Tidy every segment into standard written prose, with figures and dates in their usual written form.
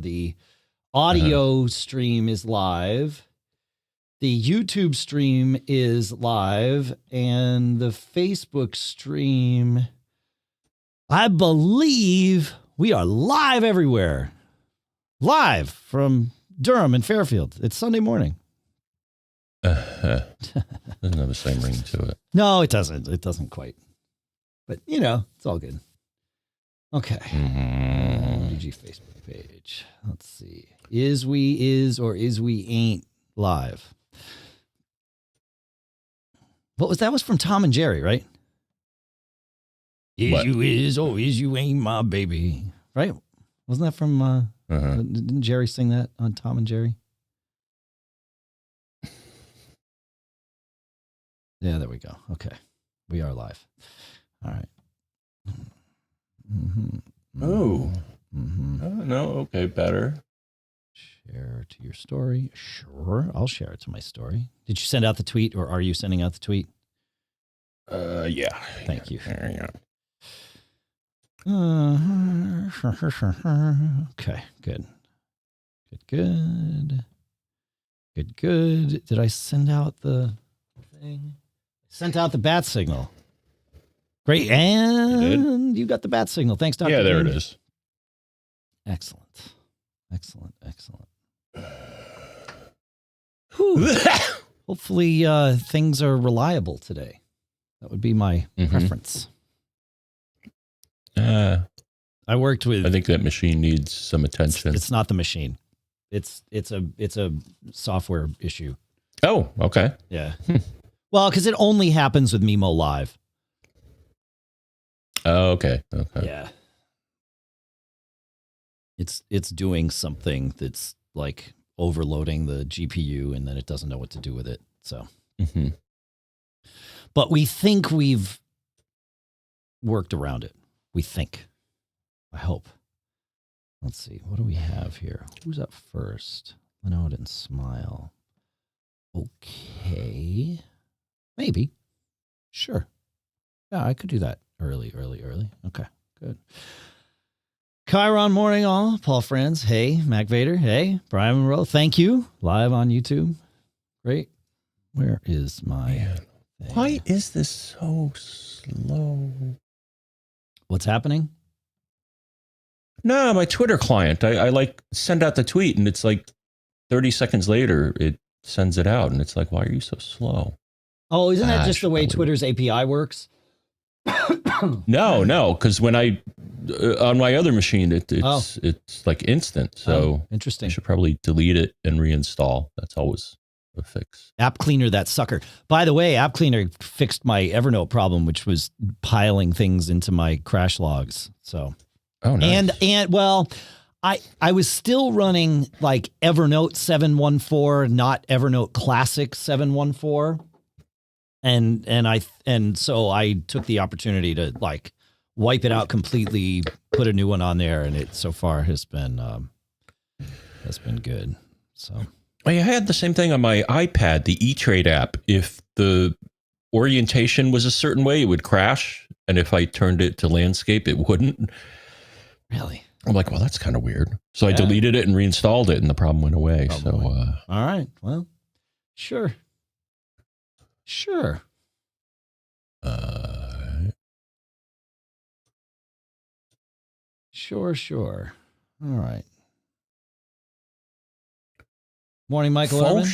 the audio stream is live. The YouTube stream is live. And the Facebook stream, I believe we are live everywhere. Live from Durham and Fairfield. It's Sunday morning. Doesn't have the same ring to it. No, it doesn't. It doesn't quite. But, you know, it's all good. Okay. MGG Facebook page. Let's see. Is we ain't live? What was that? Was from Tom and Jerry, right? Is you ain't my baby. Right? Wasn't that from, didn't Jerry sing that on Tom and Jerry? Yeah, there we go. Okay. We are live. All right. Oh, no. Okay, better. Share to your story. Sure. I'll share it to my story. Did you send out the tweet, or are you sending out the tweet? Yeah. Thank you. There you go. Okay, good. Good. Did I send out the thing? Sent out the bat signal. Great. And you got the bat signal. Thanks, Dr. Yeah, there Dean. it is. Excellent. Hopefully things are reliable today. That would be my preference. I worked with. I think that machine needs some attention. It's not the machine. It's a software issue. Oh, okay. Yeah. Well, because it only happens with Mimo Live. Oh, okay. Yeah. It's doing something that's like overloading the GPU, and then it doesn't know what to do with it. So, but we think we've worked around it. We think. I hope. Let's see. What do we have here? Who's up first? Linode and Smile. Okay. Maybe. Sure. Yeah, I could do that early. Okay, good. Chiron morning all. Paul Friends. Hey. Mac Vader. Hey. Brian Monroe. Thank you. Live on YouTube. Great. Where is my... thing? Why is this so slow? What's happening? No, my Twitter client. I like send out the tweet, and it's like 30 seconds later, it sends it out, and it's like, why are you so slow? Oh, isn't that just the way Twitter's API works? No, because when I on my other machine, it's like instant. So interesting. I should probably delete it and reinstall. That's always a fix. App Cleaner, that sucker. By the way, App Cleaner fixed my Evernote problem, which was piling things into my crash logs. So, oh, nice. And well, I was still running like Evernote 714, not Evernote Classic 714. And so I took the opportunity to like wipe it out completely, put a new one on there, and it so far has been good. So I had the same thing on my iPad, the E-Trade app. If the orientation was a certain way, it would crash, and if I turned it to landscape, it wouldn't. Really? I'm like, well, that's kind of weird. So I deleted it and reinstalled it, and the problem went away. All right. Well, sure. Sure. All right. Morning, Michael Irvin.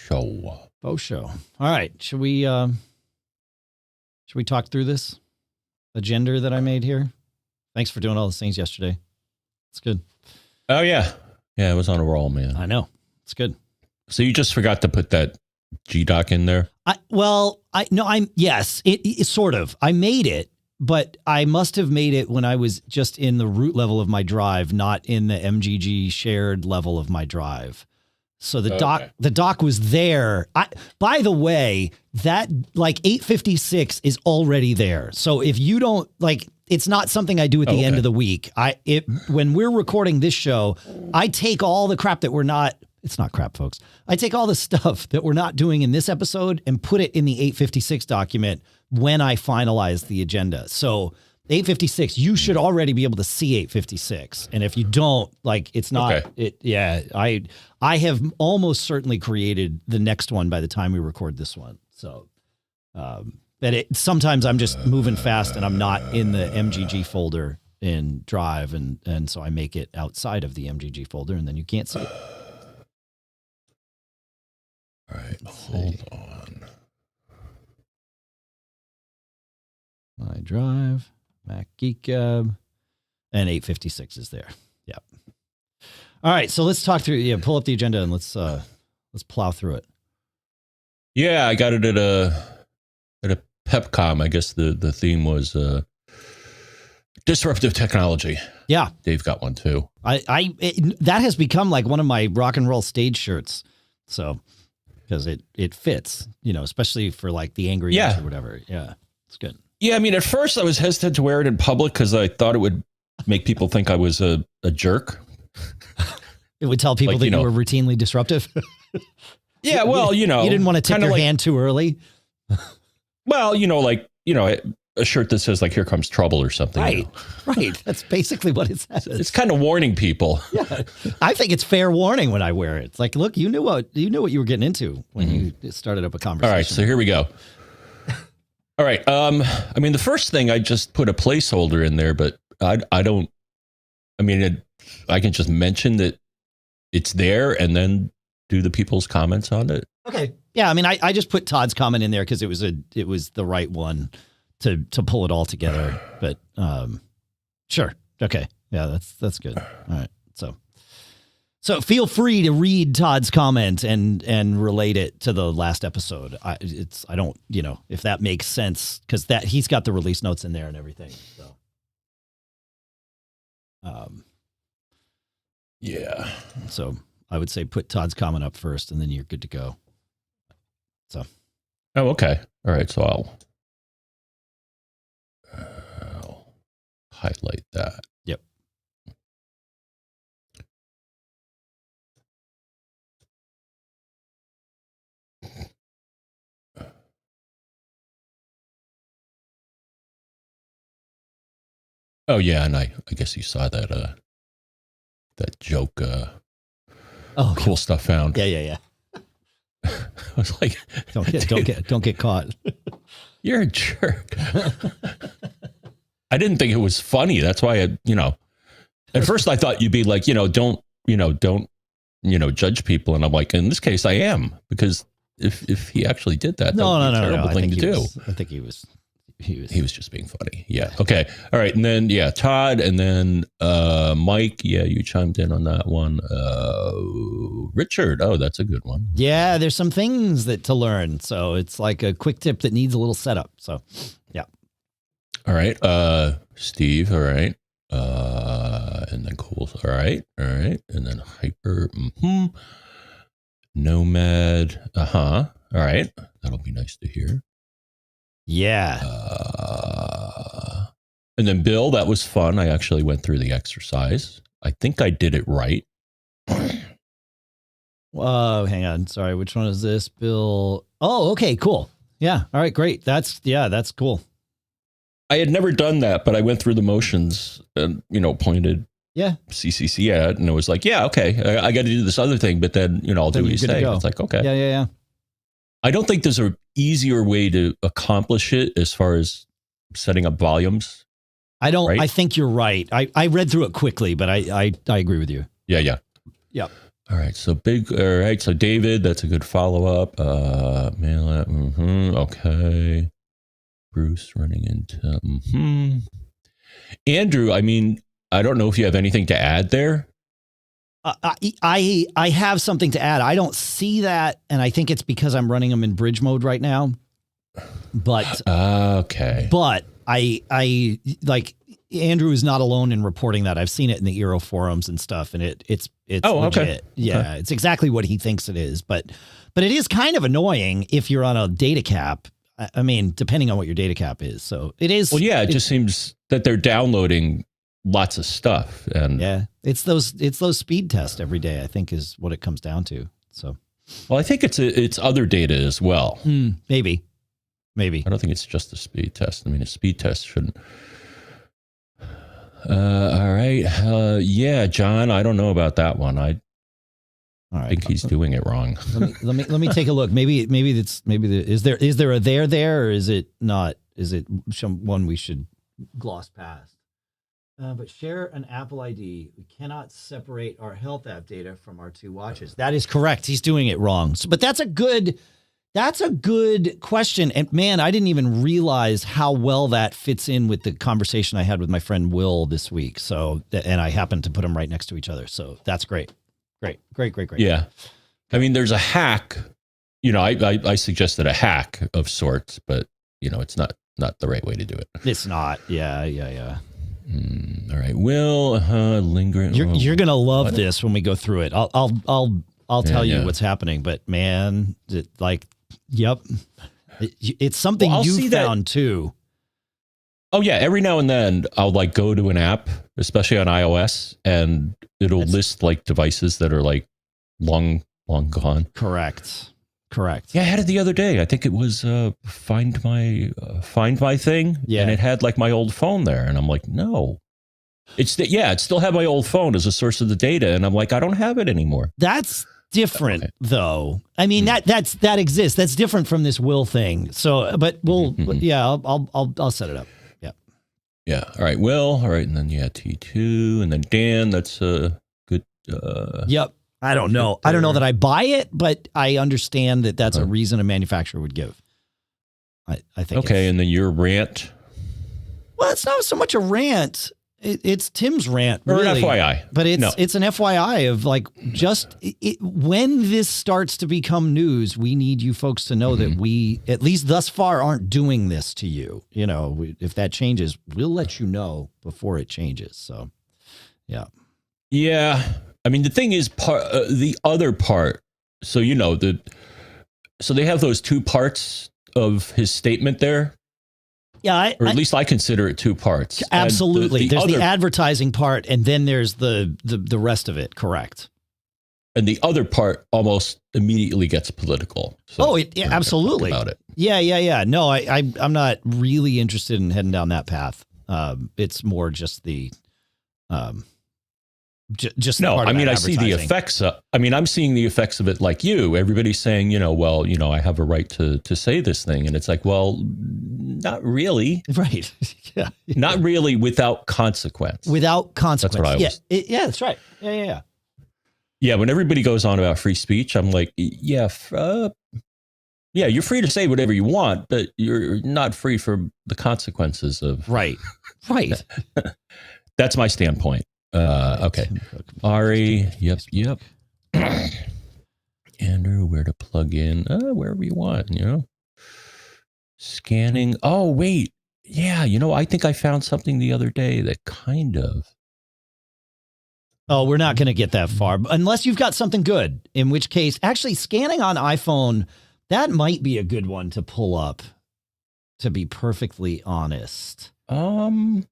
Faux show. All right. Should we talk through this agenda that I made here? Thanks for doing all those things yesterday. It's good. Oh, yeah. Yeah, it was on a roll, man. I know. It's good. So you just forgot to put that GDoc in there? Yes, it sort of. I made it, but I must have made it when I was just in the root level of my drive, not in the MGG shared level of my drive. So the doc was there. By the way, that like 856 is already there. So if you don't like, it's not something I do at the end of the week. When we're recording this show, I take all the crap that we're not. It's not crap, folks. I take all the stuff that we're not doing in this episode and put it in the 856 document when I finalize the agenda. So 856. You should already be able to see 856, and if you don't, like, it's not. Okay. It. Yeah, I have almost certainly created the next one by the time we record this one. So, but sometimes I'm just moving fast and I'm not in the MGG folder in Drive, and so I make it outside of the MGG folder, and then you can't see it. All right, hold on. My Drive, Mac Geek Gab, and 856 is there. Yep. All right, so let's talk through. Yeah, pull up the agenda and let's plow through it. Yeah, I got it at a PepCom. I guess the theme was disruptive technology. Yeah, Dave got one too. That has become like one of my rock and roll stage shirts. So because it fits, especially for like the angry or whatever. Yeah, it's good. Yeah, I mean, at first I was hesitant to wear it in public because I thought it would make people think I was a jerk. It would tell people that you were routinely disruptive. Yeah, well, you didn't want to tip your hand too early. Well, a shirt that says like "Here comes trouble" or something. Right, right. That's basically what it says. It's kind of warning people. Yeah, I think it's fair warning when I wear it. It's like, look, you knew what you were getting into when you started up a conversation. All right, so here we go. All right. I mean, the first thing I just put a placeholder in there, but I don't. I mean, I can just mention that it's there and then do the people's comments on it. Okay. Yeah. I mean, I just put Todd's comment in there because it was the right one to pull it all together. But sure. Okay. Yeah, that's good. All right. So feel free to read Todd's comment and relate it to the last episode. I don't, if that makes sense, because he's got the release notes in there and everything. So yeah. So I would say put Todd's comment up first and then you're good to go. So. Oh, okay. All right. So I'll highlight that. Yep. Oh yeah, and I guess you saw that that joke. Cool stuff found. Yeah. I was like, don't get caught. You're a jerk. I didn't think it was funny. That's why at first I thought you'd be like, don't judge people. And I'm like, in this case I am, because if he actually did that, that would be a terrible thing to do. I think he was just being funny. Yeah. Okay. All right. And then, Todd, and then Mike. Yeah, you chimed in on that one. Richard. Oh, that's a good one. Yeah, there's some things to learn. So it's like a quick tip that needs a little setup. So, yeah. All right. Steve. All right. And then cool. All right. And then hyper. Nomad. All right. That'll be nice to hear. Yeah. And then Bill, that was fun. I actually went through the exercise. I think I did it right. Whoa, hang on. Sorry, which one is this? Bill. Oh, okay, cool. Yeah. All right, great. That's cool. I had never done that, but I went through the motions and, pointed CCC at it, and it was like, yeah, okay, I got to do this other thing, but then, I'll do what you say. It's like, okay. Yeah. I don't think there's an easier way to accomplish it as far as setting up volumes. I don't. Right? I think you're right. I read through it quickly, but I agree with you. Yeah. Yep. All right. So all right. So David, that's a good follow-up. Mail.app. Okay. Bruce running into. Andrew, I mean, I don't know if you have anything to add there. I have something to add. I don't see that, and I think it's because I'm running them in bridge mode right now. But okay. But I like Andrew is not alone in reporting that. I've seen it in the Outtro forums and stuff, and it's legit. Okay. Yeah, okay. It's exactly what he thinks it is. But it is kind of annoying if you're on a data cap. I mean, depending on what your data cap is. So it is. Well, yeah, it just seems that they're downloading lots of stuff, and yeah, it's those speed tests every day, I think, is what it comes down to. So, well, I think it's other data as well. Maybe. I don't think it's just a speed test. I mean, a speed test shouldn't. All right. Yeah, John, I don't know about that one. I think he's doing it wrong. let me take a look. Maybe is there a there, or is it not? Is it one we should gloss past? But share an Apple ID. We cannot separate our health app data from our two watches. That is correct. He's doing it wrong. But that's a good question. And man, I didn't even realize how well that fits in with the conversation I had with my friend Will this week. So, and I happened to put them right next to each other. So that's great. Great. Yeah. I mean, there's a hack, I suggested a hack of sorts, but it's not the right way to do it. It's not. Yeah. All right. Will lingering. You're gonna love this when we go through it. I'll tell you what's happening. But man, yep, it's something you found too. Oh yeah. Every now and then I'll go to an app, especially on iOS, and it'll list devices that are long gone. Correct. Yeah, I had it the other day. I think it was Find My thing. Yeah. And it had my old phone there. And I'm like, no. It still had my old phone as a source of the data. And I'm like, I don't have it anymore. That's different though. I mean, that exists. That's different from this Will thing. So, but I'll set it up. Yeah. Yeah. All right. Will. All right. And then T2 and then Dan. That's a good. Yep. I don't know. I don't know that I buy it, but I understand that that's a reason a manufacturer would give. I think. Okay, and then your rant. Well, it's not so much a rant. It's Tim's rant, really. Or an FYI. But it's an FYI of when this starts to become news, we need you folks to know that we, at least thus far, aren't doing this to you. If that changes, we'll let you know before it changes. So, yeah. Yeah. I mean, the thing is, the other part. So so they have those two parts of his statement there. Yeah, or at least I consider it two parts. Absolutely. There's the advertising part, and then there's the rest of it. Correct. And the other part almost immediately gets political. So absolutely. About it. Yeah. No, I'm not really interested in heading down that path. It's more just the. No, I mean, I see the effects. I'm seeing the effects of it like you. Everybody's saying, I have a right to say this thing. And it's like, well, not really. Right. Yeah. Not really without consequence. Without consequence. That's what I was. That's right. Yeah. Yeah. When everybody goes on about free speech, I'm like, you're free to say whatever you want, but you're not free from the consequences of. Right. That's my standpoint. Okay. Ari, yep. Andrew, where to plug in? Wherever you want, Scanning. Oh, wait. Yeah, I think I found something the other day that kind of. Oh, we're not going to get that far unless you've got something good, in which case, actually scanning on iPhone, that might be a good one to pull up, to be perfectly honest. So I'm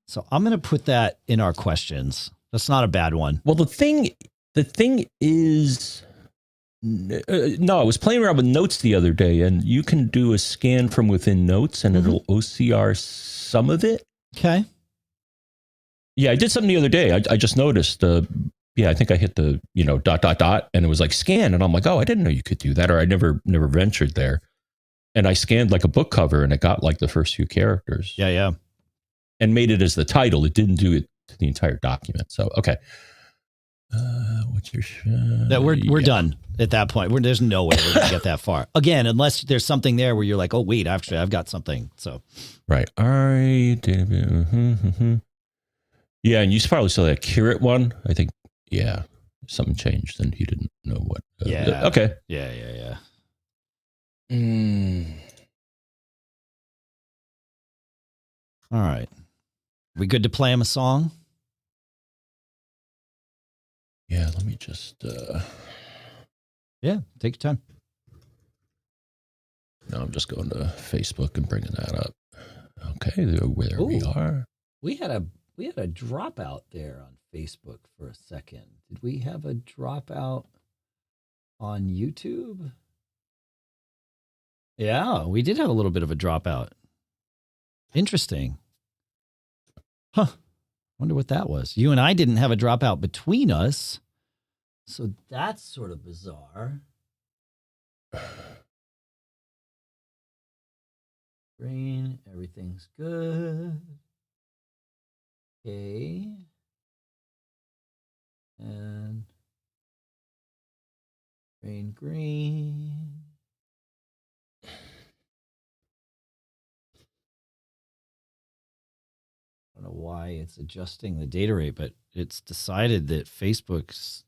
going to put that in our questions. That's not a bad one. Well, the thing is, no, I was playing around with Notes the other day, and you can do a scan from within Notes, and it'll OCR some of it. Okay. Yeah, I did something the other day. I just noticed. I think I hit the ... and it was like scan, and I'm like, oh, I didn't know you could do that, or I never ventured there. And I scanned a book cover, and it got the first few characters. Yeah. And made it as the title. It didn't do it to the entire document. So, okay. What's your... we're done at that point. There's no way we're going to get that far. Again, unless there's something there where you're like, oh, wait, actually, I've got something. So, right. All right. Yeah, and you probably saw that Curate one. I think, something changed and he didn't know what. Okay. Yeah. All right. We good to play him a song? Yeah, let me just... Yeah, take your time. No, I'm just going to Facebook and bringing that up. Okay, there we are. We had a dropout there on Facebook for a second. Did we have a dropout on YouTube? Yeah, we did have a little bit of a dropout. Interesting. Huh. Wonder what that was. You and I didn't have a dropout between us. So that's sort of bizarre. Green, everything's good. Okay. And green. I don't know why it's adjusting the data rate, but it's decided that Facebook's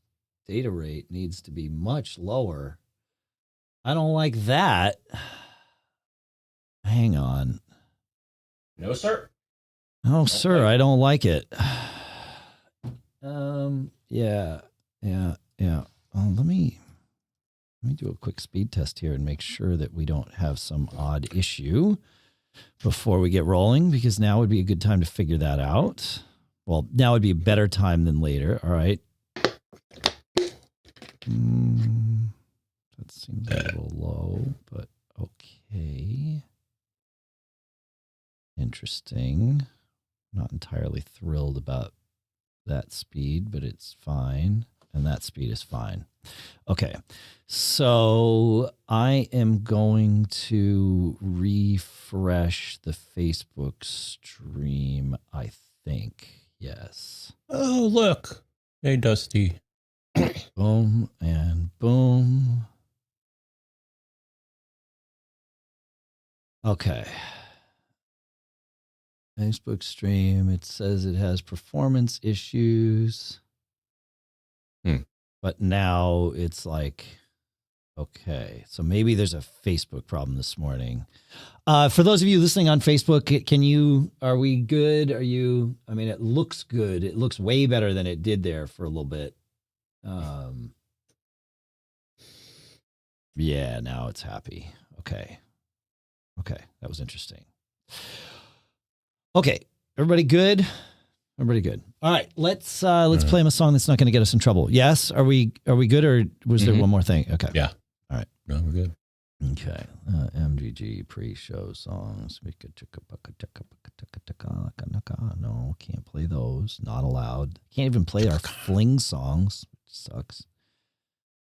data rate needs to be much lower. I don't like that. Hang on. No, sir. Oh, sir, I don't like it. Yeah. Let me do a quick speed test here and make sure that we don't have some odd issue before we get rolling, because now would be a good time to figure that out. Well, now would be a better time than later. All right. That seems a little low, but okay. Interesting. Not entirely thrilled about that speed, but it's fine. And that speed is fine. Okay. So I am going to refresh the Facebook stream, I think. Yes. Oh, look. Hey, Dusty. Boom and boom. Okay. Facebook stream, it says it has performance issues. But now it's like, okay, so maybe there's a Facebook problem this morning. For those of you listening on Facebook, are we good? I mean, it looks good. It looks way better than it did there for a little bit. Yeah, now it's happy. Okay, that was interesting. Okay, everybody good? Everybody good. All right, let's play him a song that's not going to get us in trouble. Yes, are we good, or was there one more thing? Okay. Yeah. All right. No, we're good. Okay. MGG pre-show songs. No, can't play those. Not allowed. Can't even play our fling songs, which sucks.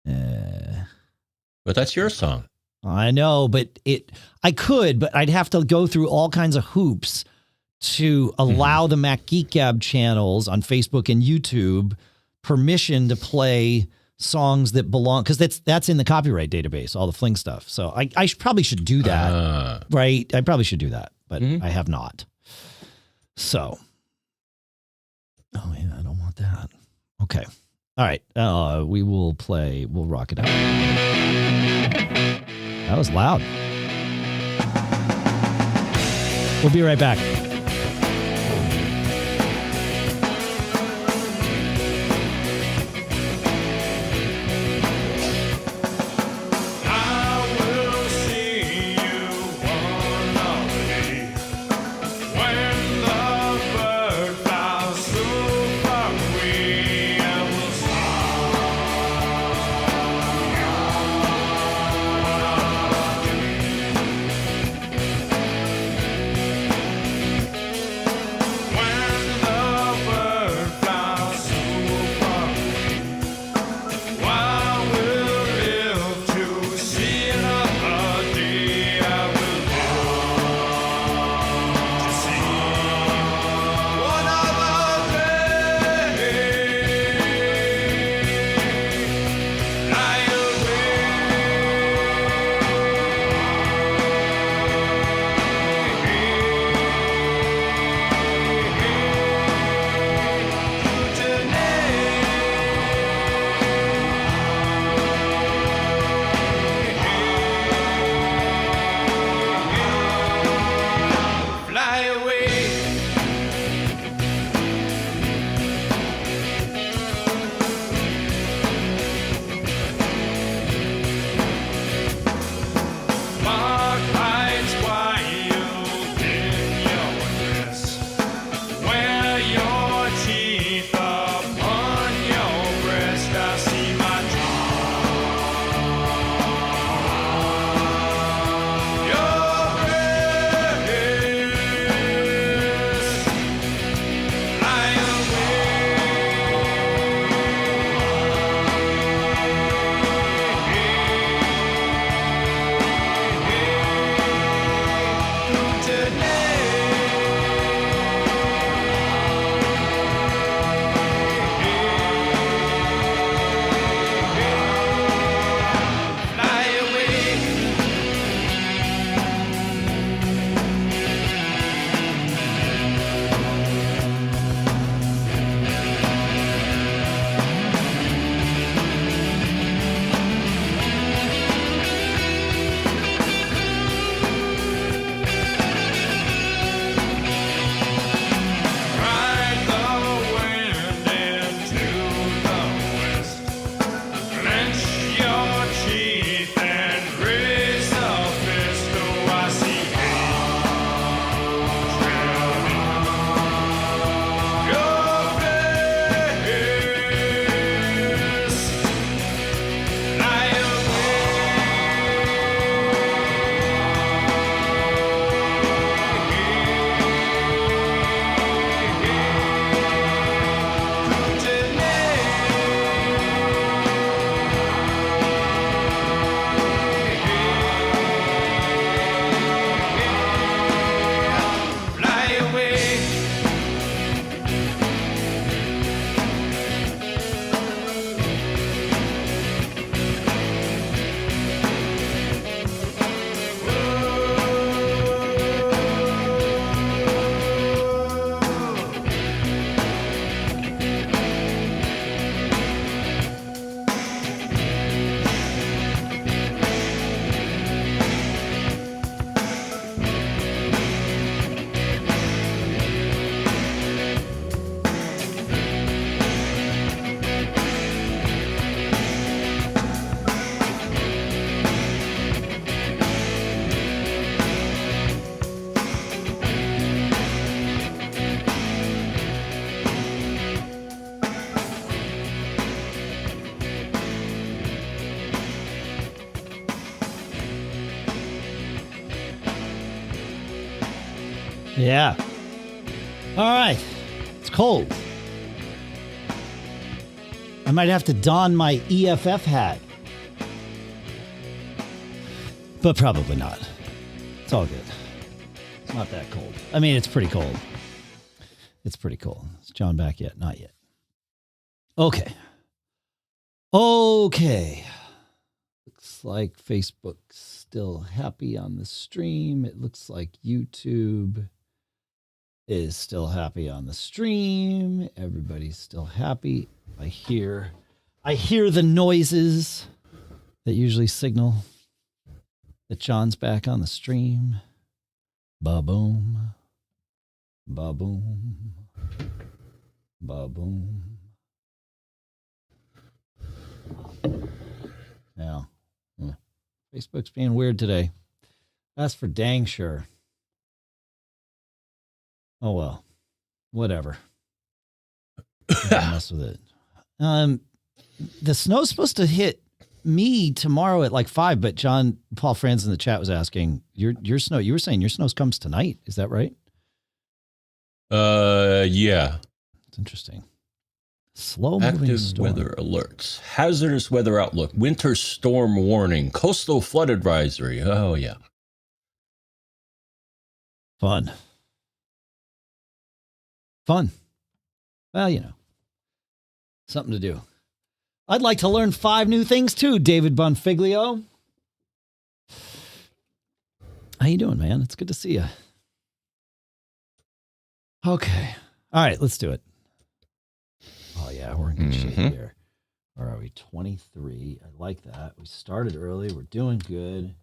But that's your song. I know, but I could, but I'd have to go through all kinds of hoops to allow the Mac Geek Gab channels on Facebook and YouTube permission to play songs that belong, because that's in the copyright database, all the fling stuff. So I probably should do that, right? I probably should do that, but I have not. So, oh yeah, I don't want that. Okay. All right. We'll rock it out. That was loud. We'll be right back. Yeah. All right. It's cold. I might have to don my EFF hat. But probably not. It's all good. It's not that cold. I mean, it's pretty cold. It's pretty cold. Is John back yet? Not yet. Okay. Okay. Looks like Facebook's still happy on the stream. It looks like YouTube is still happy on the stream. Everybody's still happy. I hear the noises that usually signal that John's back on the stream. Ba-boom. Ba-boom. Ba-boom. Yeah. Facebook's being weird today. That's for dang sure. Oh, well. Whatever. Don't mess with it. The snow's supposed to hit me tomorrow at like 5, but Paul Franz in the chat was asking, your snow, you were saying your snow comes tonight. Is that right? Yeah. It's interesting. Slow moving active storm. Weather alerts, hazardous weather outlook, winter storm warning, coastal flood advisory. Oh, yeah. Fun. Well, you know, something to do. I'd like to learn 5 new things too, David Bonfiglio. How you doing, man? It's good to see you. Okay. All right, let's do it. Oh, yeah, we're in good shape here. Where are we? 23. I like that. We started early. We're doing good.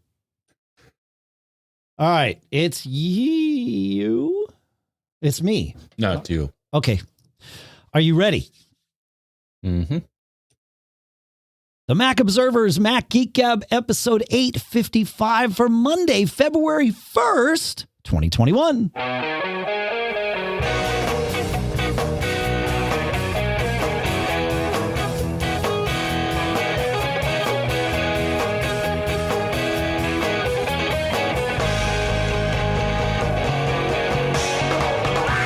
All right. It's you. It's me. Not you. Okay. Are you ready? Mm-hmm. The Mac Observer's Mac Geek Gab episode 855 for Monday, February 1st, 2021.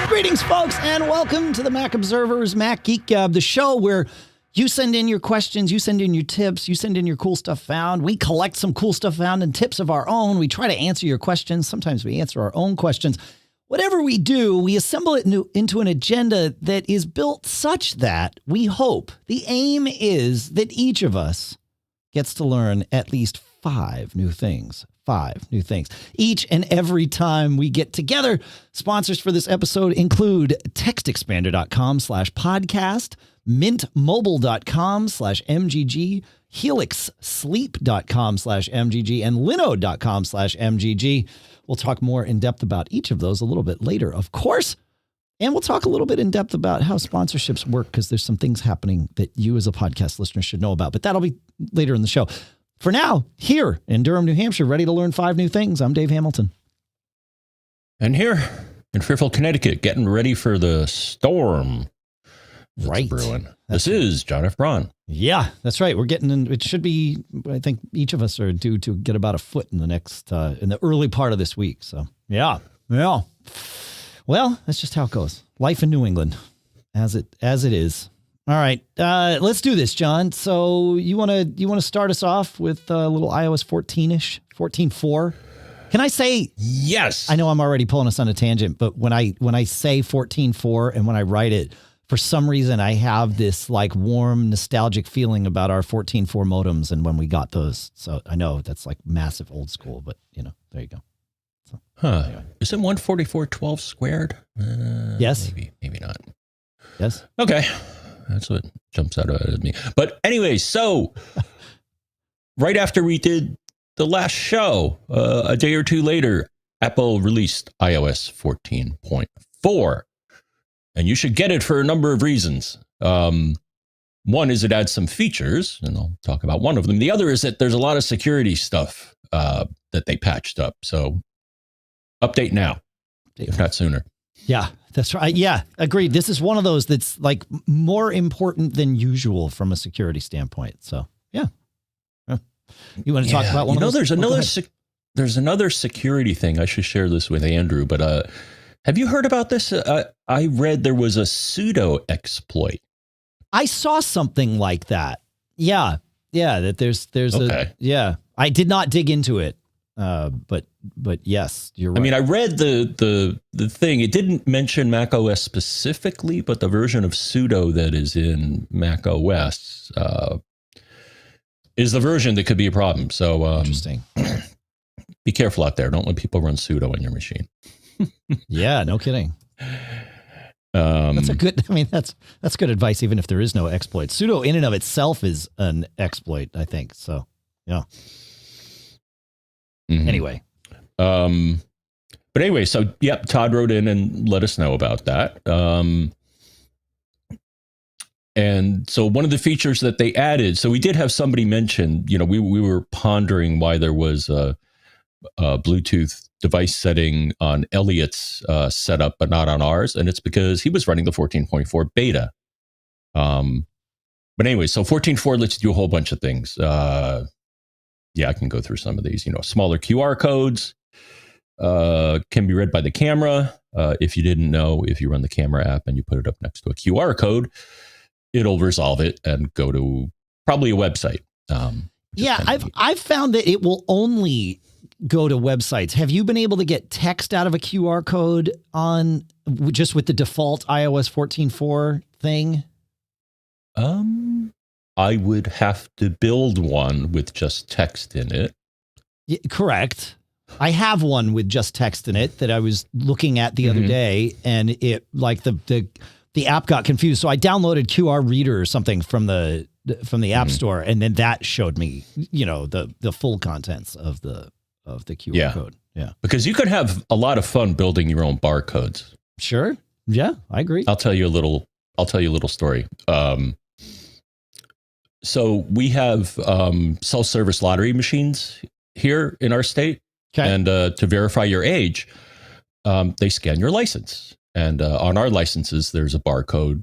Greetings, folks, and welcome to the Mac Observer's Mac Geek Gab, the show where you send in your questions, you send in your tips, you send in your cool stuff found. We collect some cool stuff found and tips of our own. We try to answer your questions. Sometimes we answer our own questions. Whatever we do, we assemble it into an agenda that is built such that we hope, the aim is that each of us gets to learn at least 5 new things. 5 new things each and every time we get together. Sponsors for this episode include TextExpander.com/podcast, mintmobile.com/MGG, helixsleep.com/MGG, and linode.com/MGG. We'll talk more in depth about each of those a little bit later, of course. And we'll talk a little bit in depth about how sponsorships work, because there's some things happening that you as a podcast listener should know about. But that'll be later in the show. For now, here in Durham, New Hampshire, ready to learn 5 new things. I'm Dave Hamilton. And here in Fairfield, Connecticut, getting ready for the storm. Right. Brewing. This is John F. Braun. Yeah, that's right. We're getting in. It should be, I think each of us are due to get about a foot in the next, in the early part of this week. So yeah. Well, that's just how it goes. Life in New England as it is. All right, let's do this, John. So you want to start us off with a little iOS 14-ish, 14.4. Can I say yes? I know I'm already pulling us on a tangent, but when I say 14.4 and when I write it, for some reason I have this like warm, nostalgic feeling about our 14.4 modems and when we got those. So I know that's like massive old school, but you know, there you go. So, anyway. Is it 144.12 squared? Yes. Maybe not. Yes. Okay. That's what jumps out at me. But anyway, so right after we did the last show, a day or two later, Apple released iOS 14.4. And you should get it for a number of reasons. One is it adds some features, and I'll talk about one of them. The other is that there's a lot of security stuff that they patched up. So update now, if not sooner. Yeah, that's right. Yeah, agreed. This is one of those that's like more important than usual from a security standpoint. So, yeah. You want to talk about one of those? There's another security thing. I should share this with Andrew, but Have you heard about this? I read there was a sudo exploit. I saw something like that. Yeah. Yeah. That there's I did not dig into it. But yes, you're right. I mean, I read the thing. It didn't mention Mac OS specifically, but the version of sudo that is in Mac OS is the version that could be a problem. So interesting. Be careful out there. Don't let people run sudo on your machine. Yeah, no kidding. That's a good. I mean, that's good advice, even if there is no exploit. Sudo in and of itself is an exploit, I think. So, yeah. Mm-hmm. Anyway. But anyway, so yep, Todd wrote in and let us know about that. And so one of the features that they added, so we did have somebody mention, we were pondering why there was a Bluetooth device setting on Elliot's setup, but not on ours. And it's because he was running the 14.4 beta. But anyway, so 14.4 lets you do a whole bunch of things. Yeah, I can go through some of these. Smaller QR codes can be read by the camera. If you didn't know, if you run the camera app and you put it up next to a QR code, it'll resolve it and go to probably a website. Yeah, I've found that it will only go to websites. Have you been able to get text out of a QR code on just with the default iOS 14.4 thing? I would have to build one with just text in it. Yeah, correct. I have one with just text in it that I was looking at the other day, and it like the app got confused. So I downloaded QR Reader or something from the App Store, and then that showed me, the full contents of the QR code. Yeah, because you could have a lot of fun building your own barcodes. Sure. Yeah, I agree. I'll tell you a little story. So we have self-service lottery machines here in our state. Okay. And to verify your age, they scan your license. And on our licenses, there's a barcode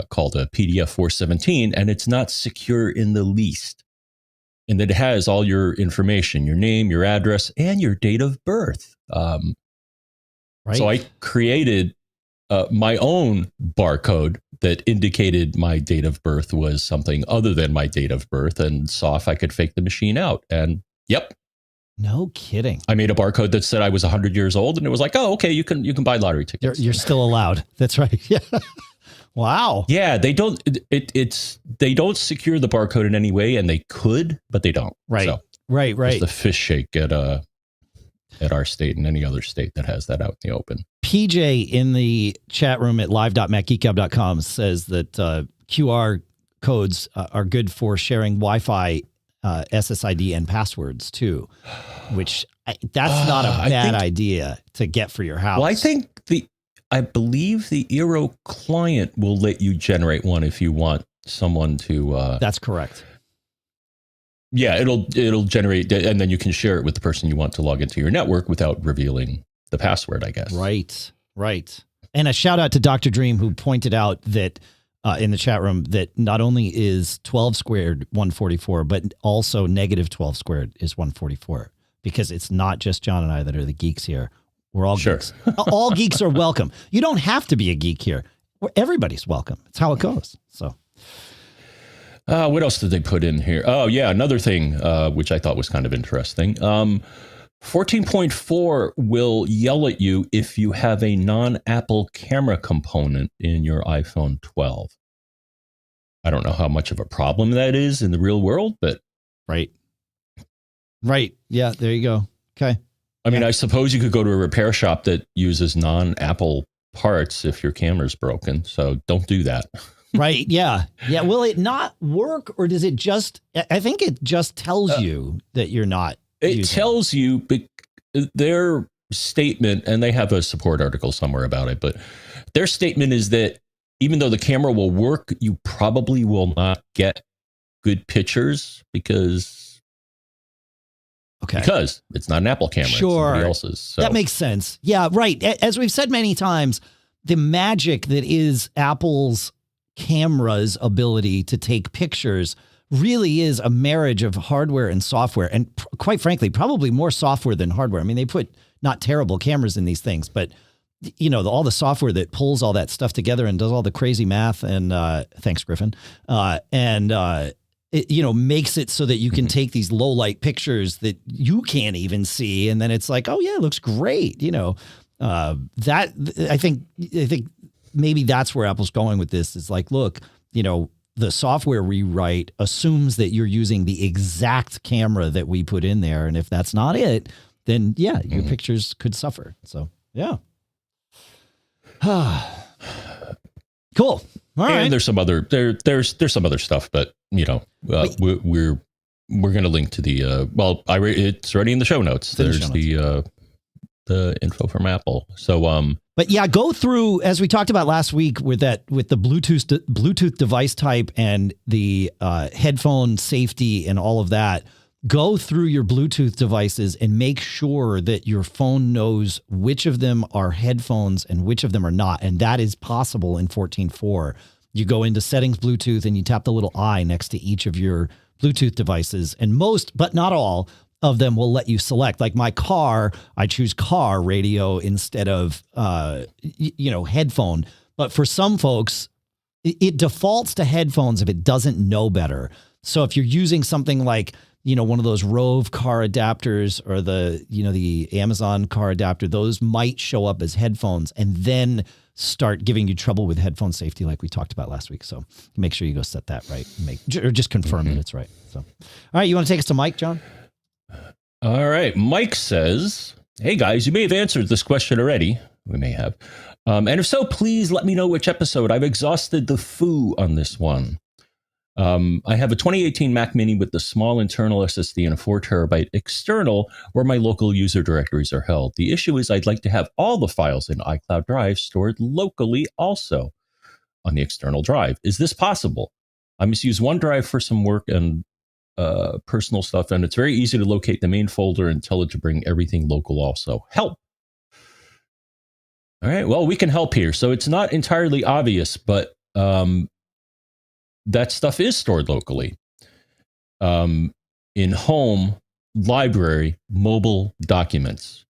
called a PDF 417, and it's not secure in the least. And it has all your information, your name, your address, and your date of birth. Right. So I created my own barcode that indicated my date of birth was something other than my date of birth, and saw if I could fake the machine out. And yep. No kidding. I made a barcode that said I was 100 years old, and it was like, oh, okay, you can buy lottery tickets. You're still allowed. That's right. Yeah. Wow. Yeah, they don't. They don't secure the barcode in any way, and they could, but they don't. Right. So right. It's the fish shake at our state and any other state that has that out in the open. PJ in the chat room at live.macgeekgab.com says that QR codes are good for sharing Wi-Fi, SSID, and passwords too, which that's not a bad idea to get for your house. Well, I believe the Eero client will let you generate one if you want someone to. That's correct. Yeah, it'll generate, and then you can share it with the person you want to log into your network without revealing the password, I guess. Right. And a shout out to Dr. Dream, who pointed out that in the chat room that not only is 12 squared 144, but also negative 12 squared is 144, because it's not just John and I that are the geeks here. We're all geeks. All geeks are welcome. You don't have to be a geek here. Everybody's welcome. It's how it goes. So. What else did they put in here? Oh, yeah. Another thing, which I thought was kind of interesting. 14.4 will yell at you if you have a non-Apple camera component in your iPhone 12. I don't know how much of a problem that is in the real world, but. Right. Yeah, there you go. Okay. I mean, I suppose you could go to a repair shop that uses non-Apple parts if your camera's broken. So don't do that. Right. Yeah. Yeah. Will it not work, or does it just, I think it just tells you that you're not. It tells you, but their statement, and they have a support article somewhere about it, but their statement is that even though the camera will work, you probably will not get good pictures because it's not an Apple camera. Sure. It's somebody else's. So. That makes sense. Yeah. Right. As we've said many times, the magic that is Apple's camera's ability to take pictures really is a marriage of hardware and software, and quite frankly, probably more software than hardware. I mean, they put not terrible cameras in these things, but all the software that pulls all that stuff together and does all the crazy math. And thanks, Griffin. It makes it so that you can take these low light pictures that you can't even see. And then it's like, oh yeah, it looks great. That I think maybe that's where Apple's going with this. It's like, look, the software rewrite assumes that you're using the exact camera that we put in there. And if that's not it, then yeah, your pictures could suffer. So yeah. Cool. All right. And there's some other there's some other stuff, but we're going to link to the it's already in the show notes. There's the info from Apple. So but yeah, go through, as we talked about last week with the Bluetooth device type and the headphone safety and all of that. Go through your Bluetooth devices and make sure that your phone knows which of them are headphones and which of them are not. And that is possible in 14.4. You go into settings Bluetooth and you tap the little I next to each of your Bluetooth devices. And most, but not all of them will let you select. Like my car, I choose car radio instead of, headphone. But for some folks, it defaults to headphones if it doesn't know better. So if you're using something like, one of those Rove car adapters or the Amazon car adapter, those might show up as headphones and then start giving you trouble with headphone safety like we talked about last week. So make sure you go set that right. Or just confirm that it's right. So, all right, you want to take us to Mike, John? All right. Mike says, hey guys, you may have answered this question already. We may have. And if so, please let me know which episode. I've exhausted the foo on this one. I have a 2018 Mac Mini with the small internal SSD and a 4 terabyte external where my local user directories are held. The issue is I'd like to have all the files in iCloud Drive stored locally also on the external drive. Is this possible? I must use one drive for some work and personal stuff, and it's very easy to locate the main folder and tell it to bring everything local also. Help! All right, well, we can help here. So it's not entirely obvious, but that stuff is stored locally. In home, library, mobile documents.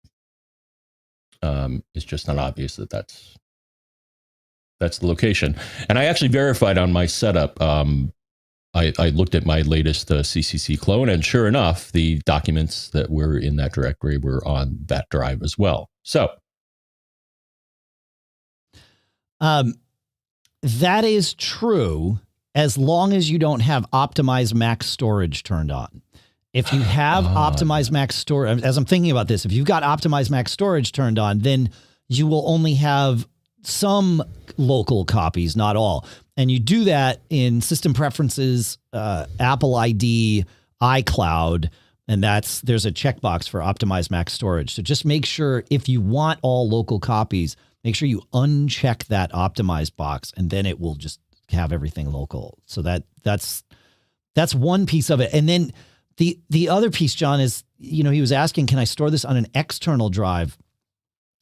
It's just not obvious that that's the location. And I actually verified on my setup. I looked at my latest CCC clone, and sure enough, the documents that were in that directory were on that drive as well. So that is true, as long as you don't have optimized Mac storage turned on. If you have optimized Mac storage, as I'm thinking about this, if you've got optimized Mac storage turned on, then you will only have some local copies, not all. And you do that in System Preferences, Apple ID, iCloud, and there's a checkbox for optimized Mac storage. So just make sure, if you want all local copies, make sure you uncheck that optimized box, and then it will just have everything local. So that's one piece of it. And then the other piece, John, is, he was asking, can I store this on an external drive?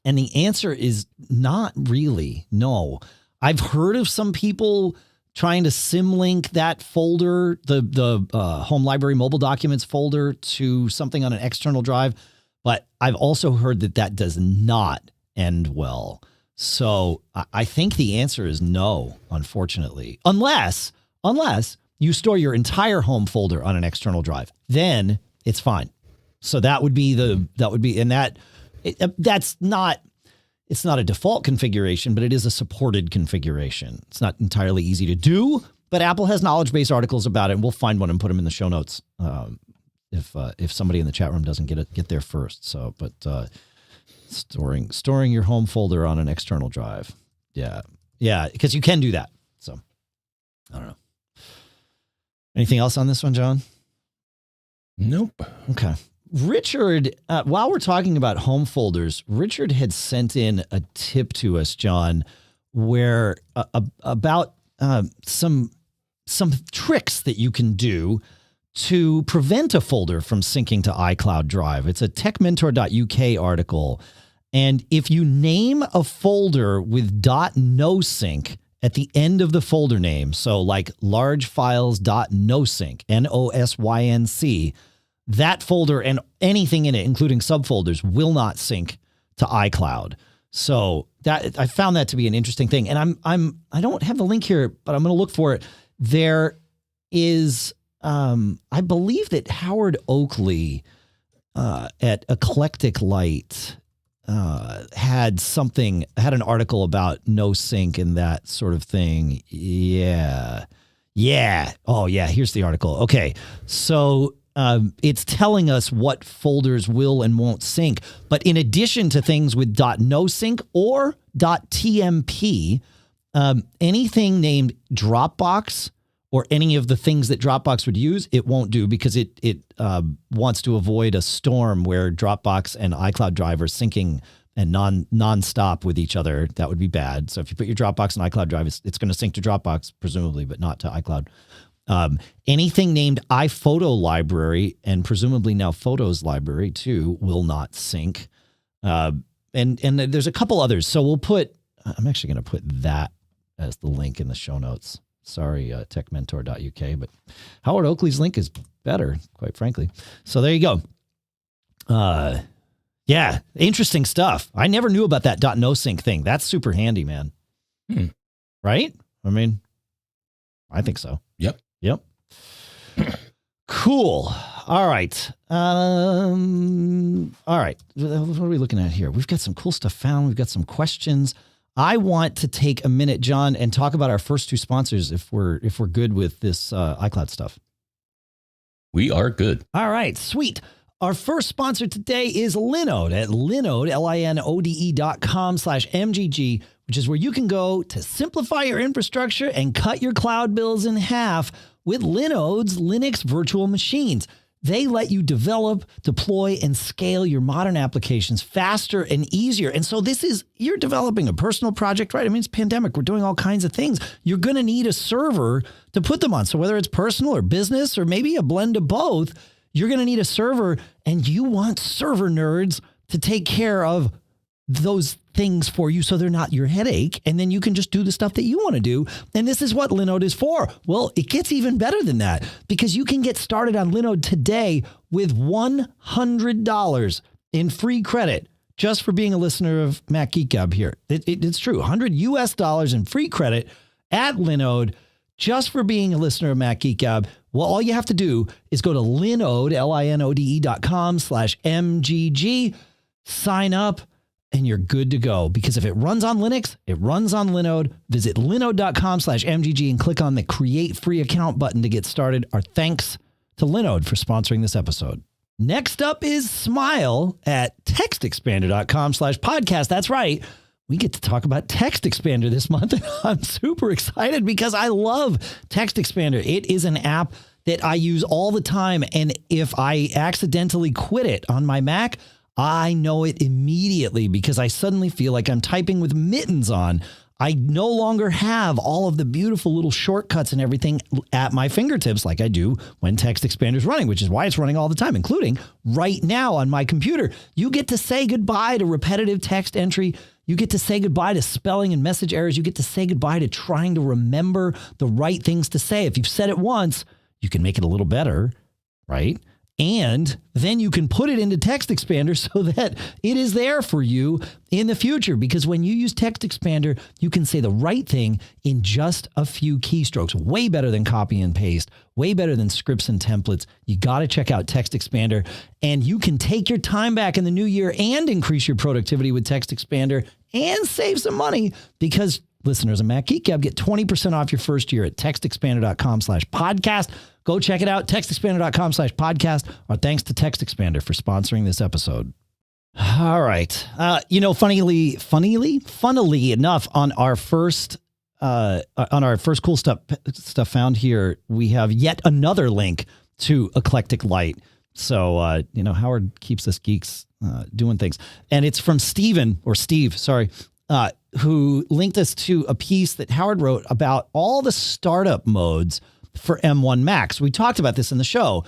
And the answer is not really. No. I've heard of some people trying to symlink that folder, the Home Library Mobile Documents folder, to something on an external drive, but I've also heard that does not end well. So I think the answer is no, unfortunately, unless you store your entire home folder on an external drive, then it's fine. So that's not, it's not a default configuration, but it is a supported configuration. It's not entirely easy to do, but Apple has knowledge base articles about it, and we'll find one and put them in the show notes if somebody in the chat room doesn't get there first. So, but storing your home folder on an external drive. Yeah, because you can do that. So I don't know. Anything else on this one, John? Nope. Okay. Richard, while we're talking about home folders, Richard had sent in a tip to us, John, where about some tricks that you can do to prevent a folder from syncing to iCloud Drive. It's a techmentor.uk article. And if you name a folder with .nosync at the end of the folder name, so like large files .nosync, NOSYNC, that folder and anything in it, including subfolders, will not sync to iCloud. So that I found that to be an interesting thing. And I don't have the link here, but I'm going to look for it. There is, I believe that Howard Oakley at Eclectic Light had an article about no sync and that sort of thing. Yeah. Oh yeah. Here's the article. Okay. So it's telling us what folders will and won't sync, but in addition to things with .nosync or .tmp, anything named Dropbox or any of the things that Dropbox would use, it won't do because it wants to avoid a storm where Dropbox and iCloud drive are syncing and non-stop with each other. That would be bad. So if you put your Dropbox and iCloud drive, it's going to sync to Dropbox, presumably, but not to iCloud. Anything named iPhoto library and presumably now Photos library too will not sync. And there's a couple others. So I'm actually going to put that as the link in the show notes. Sorry, techmentor.uk, but Howard Oakley's link is better, quite frankly. So there you go. Yeah, interesting stuff. I never knew about that .nosync thing. That's super handy, man. Right? I mean, I think so. Yep. Cool. All right. All right. What are we looking at here? We've got some cool stuff found. We've got some questions. I want to take a minute, John, and talk about our first two sponsors if we're good with this iCloud stuff. We are good. All right, sweet. Our first sponsor today is Linode at Linode, linode.com/MGG, which is where you can go to simplify your infrastructure and cut your cloud bills in half with Linode's Linux virtual machines. They let you develop, deploy, and scale your modern applications faster and easier. And so you're developing a personal project, right? I mean, it's pandemic. We're doing all kinds of things. You're going to need a server to put them on. So whether it's personal or business or maybe a blend of both, you're going to need a server, and you want server nerds to take care of those things for you so they're not your headache, and then you can just do the stuff that you want to do. And this is what Linode is for. Well, it gets even better than that because you can get started on Linode today with $100 in free credit just for being a listener of Mac Geek Gab here. It's true. $100 in free credit at Linode just for being a listener of Mac Geek Gab. Well, all you have to do is go to Linode, linode.com/MGG, sign up, and you're good to go. Because if it runs on Linux, it runs on Linode. Visit linode.com/MGG and click on the Create Free Account button to get started. Our thanks to Linode for sponsoring this episode. Next up is Smile at textexpander.com/podcast. That's right. We get to talk about TextExpander this month. And I'm super excited because I love TextExpander. It is an app that I use all the time. And if I accidentally quit it on my Mac, I know it immediately because I suddenly feel like I'm typing with mittens on. I no longer have all of the beautiful little shortcuts and everything at my fingertips like I do when TextExpander is running, which is why it's running all the time, including right now on my computer. You get to say goodbye to repetitive text entry. You get to say goodbye to spelling and message errors. You get to say goodbye to trying to remember the right things to say. If you've said it once, you can make it a little better, right? And then you can put it into TextExpander so that it is there for you in the future. Because when you use TextExpander, you can say the right thing in just a few keystrokes. Way better than copy and paste. Way better than scripts and templates. You got to check out TextExpander. And you can take your time back in the new year and increase your productivity with TextExpander and save some money because listeners of Mac Geek Gab get 20% off your first year at textexpander.com/podcast. Go check it out, textexpander.com/podcast. Our thanks to TextExpander for sponsoring this episode. All right. Funnily enough, on our first cool stuff found here, we have yet another link to Eclectic Light. So, Howard keeps us geeks doing things. And it's from Steve, who linked us to a piece that Howard wrote about all the startup modes for M1 Macs. We talked about this in the show.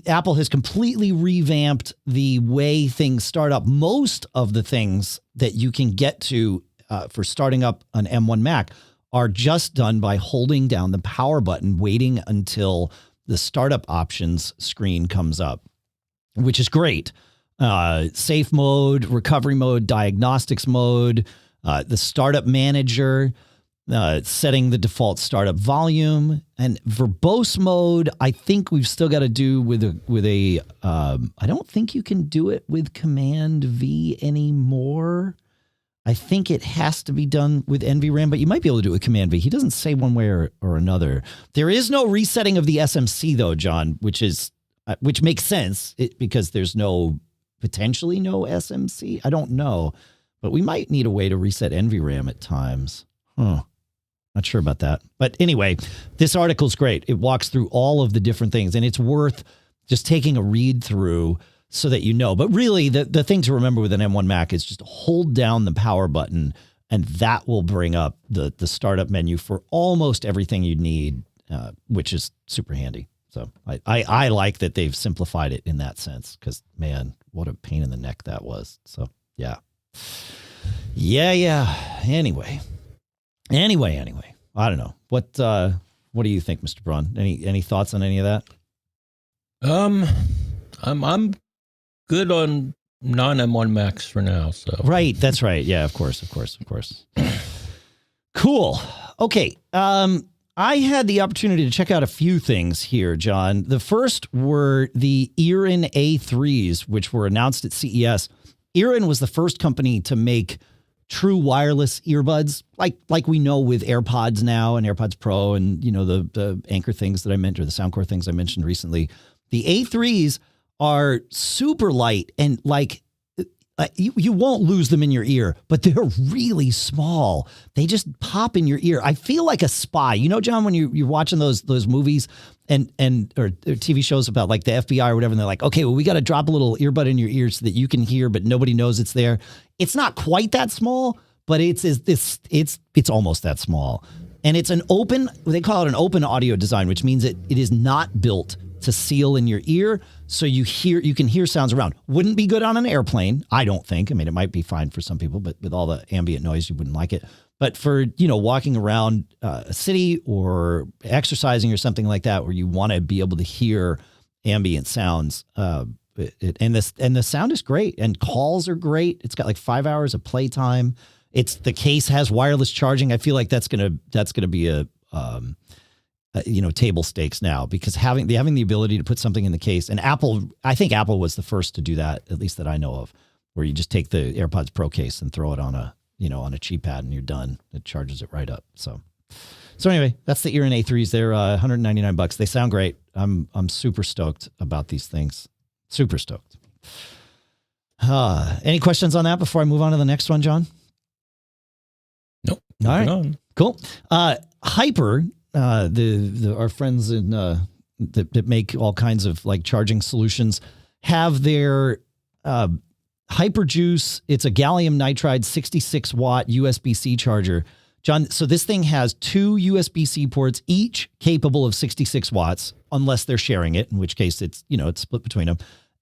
Apple has completely revamped the way things start up. Most of the things that you can get to for starting up an M1 Mac are just done by holding down the power button, waiting until the startup options screen comes up, which is great. safe mode, recovery mode, diagnostics mode, the startup manager, setting the default startup volume, and verbose mode. I think we've still got to do with a. I don't think you can do it with Command V anymore. I think it has to be done with NVRAM, but you might be able to do it with Command V. He doesn't say one way or another. There is no resetting of the SMC though, John, which makes sense because there's potentially no SMC. I don't know, but we might need a way to reset NVRAM at times. Not sure about that. But anyway, this article's great. It walks through all of the different things, and it's worth just taking a read through so that you know. But really, the thing to remember with an M1 Mac is just hold down the power button, and that will bring up the startup menu for almost everything you need, which is super handy. So I like that they've simplified it in that sense, because, man, what a pain in the neck that was. So, yeah. Anyway. I don't know. What do you think, Mr. Braun? Any thoughts on any of that? I'm good on non-M1 Macs for now. So right, that's right. Yeah, of course. Cool. Okay. I had the opportunity to check out a few things here, John. The first were the Earin A3s, which were announced at CES. Earin was the first company to make true wireless earbuds, like we know with AirPods now and AirPods Pro and, the Anchor things that I mentioned, or the Soundcore things I mentioned recently. The A3s are super light and you won't lose them in your ear, but they're really small. They just pop in your ear. I feel like a spy. John, when you're watching those movies or TV shows about like the FBI or whatever, and they're like, okay, well, we got to drop a little earbud in your ear so that you can hear, but nobody knows it's there. It's not quite that small, but it's almost that small. And it's they call it an open audio design, which means it is not built to seal in your ear, so you can hear sounds around. Wouldn't be good on an airplane, I don't think. I mean, it might be fine for some people, but with all the ambient noise, you wouldn't like it. But for, walking around a city or exercising or something like that, where you want to be able to hear ambient sounds, and the sound is great, and calls are great. It's got like 5 hours of playtime. The case has wireless charging. I feel like that's gonna be a table stakes now, because having the ability to put something in the case, and I think Apple was the first to do that, at least that I know of, where you just take the AirPods Pro case and throw it on a cheap pad and you're done. It charges it right up. So anyway, that's the Earin A3s. They're $199. They sound great. I'm super stoked about these things. Super stoked. Any questions on that before I move on to the next one, John? Nope. All right. Cool. Hyper, our friends in that make all kinds of like charging solutions, have their Hyperjuice. It's a gallium nitride 66 watt USB-C charger, John. So this thing has two USB-C ports, each capable of 66 watts, unless they're sharing it, in which case it's split between them,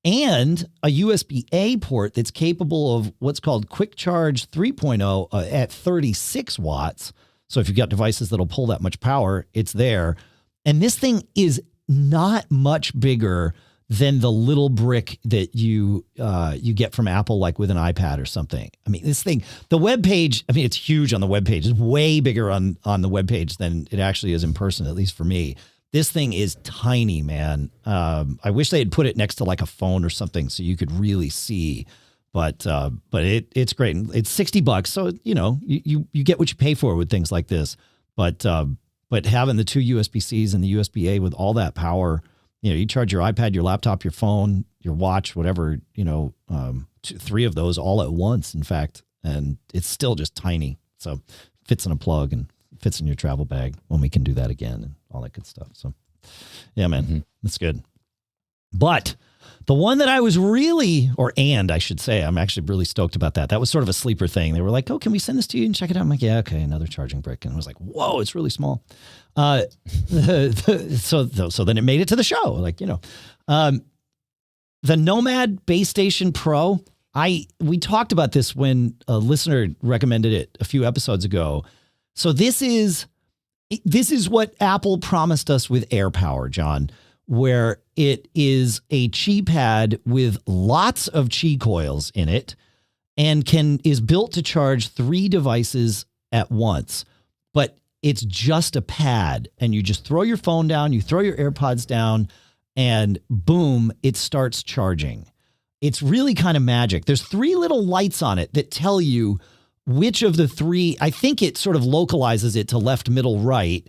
and a USB-A port that's capable of what's called Quick Charge 3.0 at 36 watts. So if you've got devices that'll pull that much power, it's there. And this thing is not much bigger than the little brick that you get from Apple, like with an iPad or something. I mean, this thing, the web page, I mean, it's huge on the web page. It's way bigger on the web page than it actually is in person, at least for me. This thing is tiny, man. I wish they had put it next to like a phone or something so you could really see. But it's great. It's $60, so you get what you pay for with things like this. But having the two USB-Cs and the USB-A with all that power, you charge your iPad, your laptop, your phone, your watch, whatever, three of those all at once, in fact, and it's still just tiny. So fits in a plug and fits in your travel bag when we can do that again and all that good stuff. So yeah, man, that's good. But the one that I was I should say, I'm actually really stoked about that. That was sort of a sleeper thing. They were like, oh, can we send this to you and check it out? I'm like, yeah, okay, another charging brick. And I was like, whoa, it's really small. So then it made it to the show. Like, the Nomad Base Station Pro, we talked about this when a listener recommended it a few episodes ago. So this is what Apple promised us with AirPower, John. where it is a Qi pad with lots of Qi coils in it and is built to charge 3 devices at once. But it's just a pad, and you just throw your phone down, you throw your AirPods down, and boom, it starts charging. It's really kind of magic. There's 3 little lights on it that tell you which of the 3, I think it sort of localizes it to left, middle, right,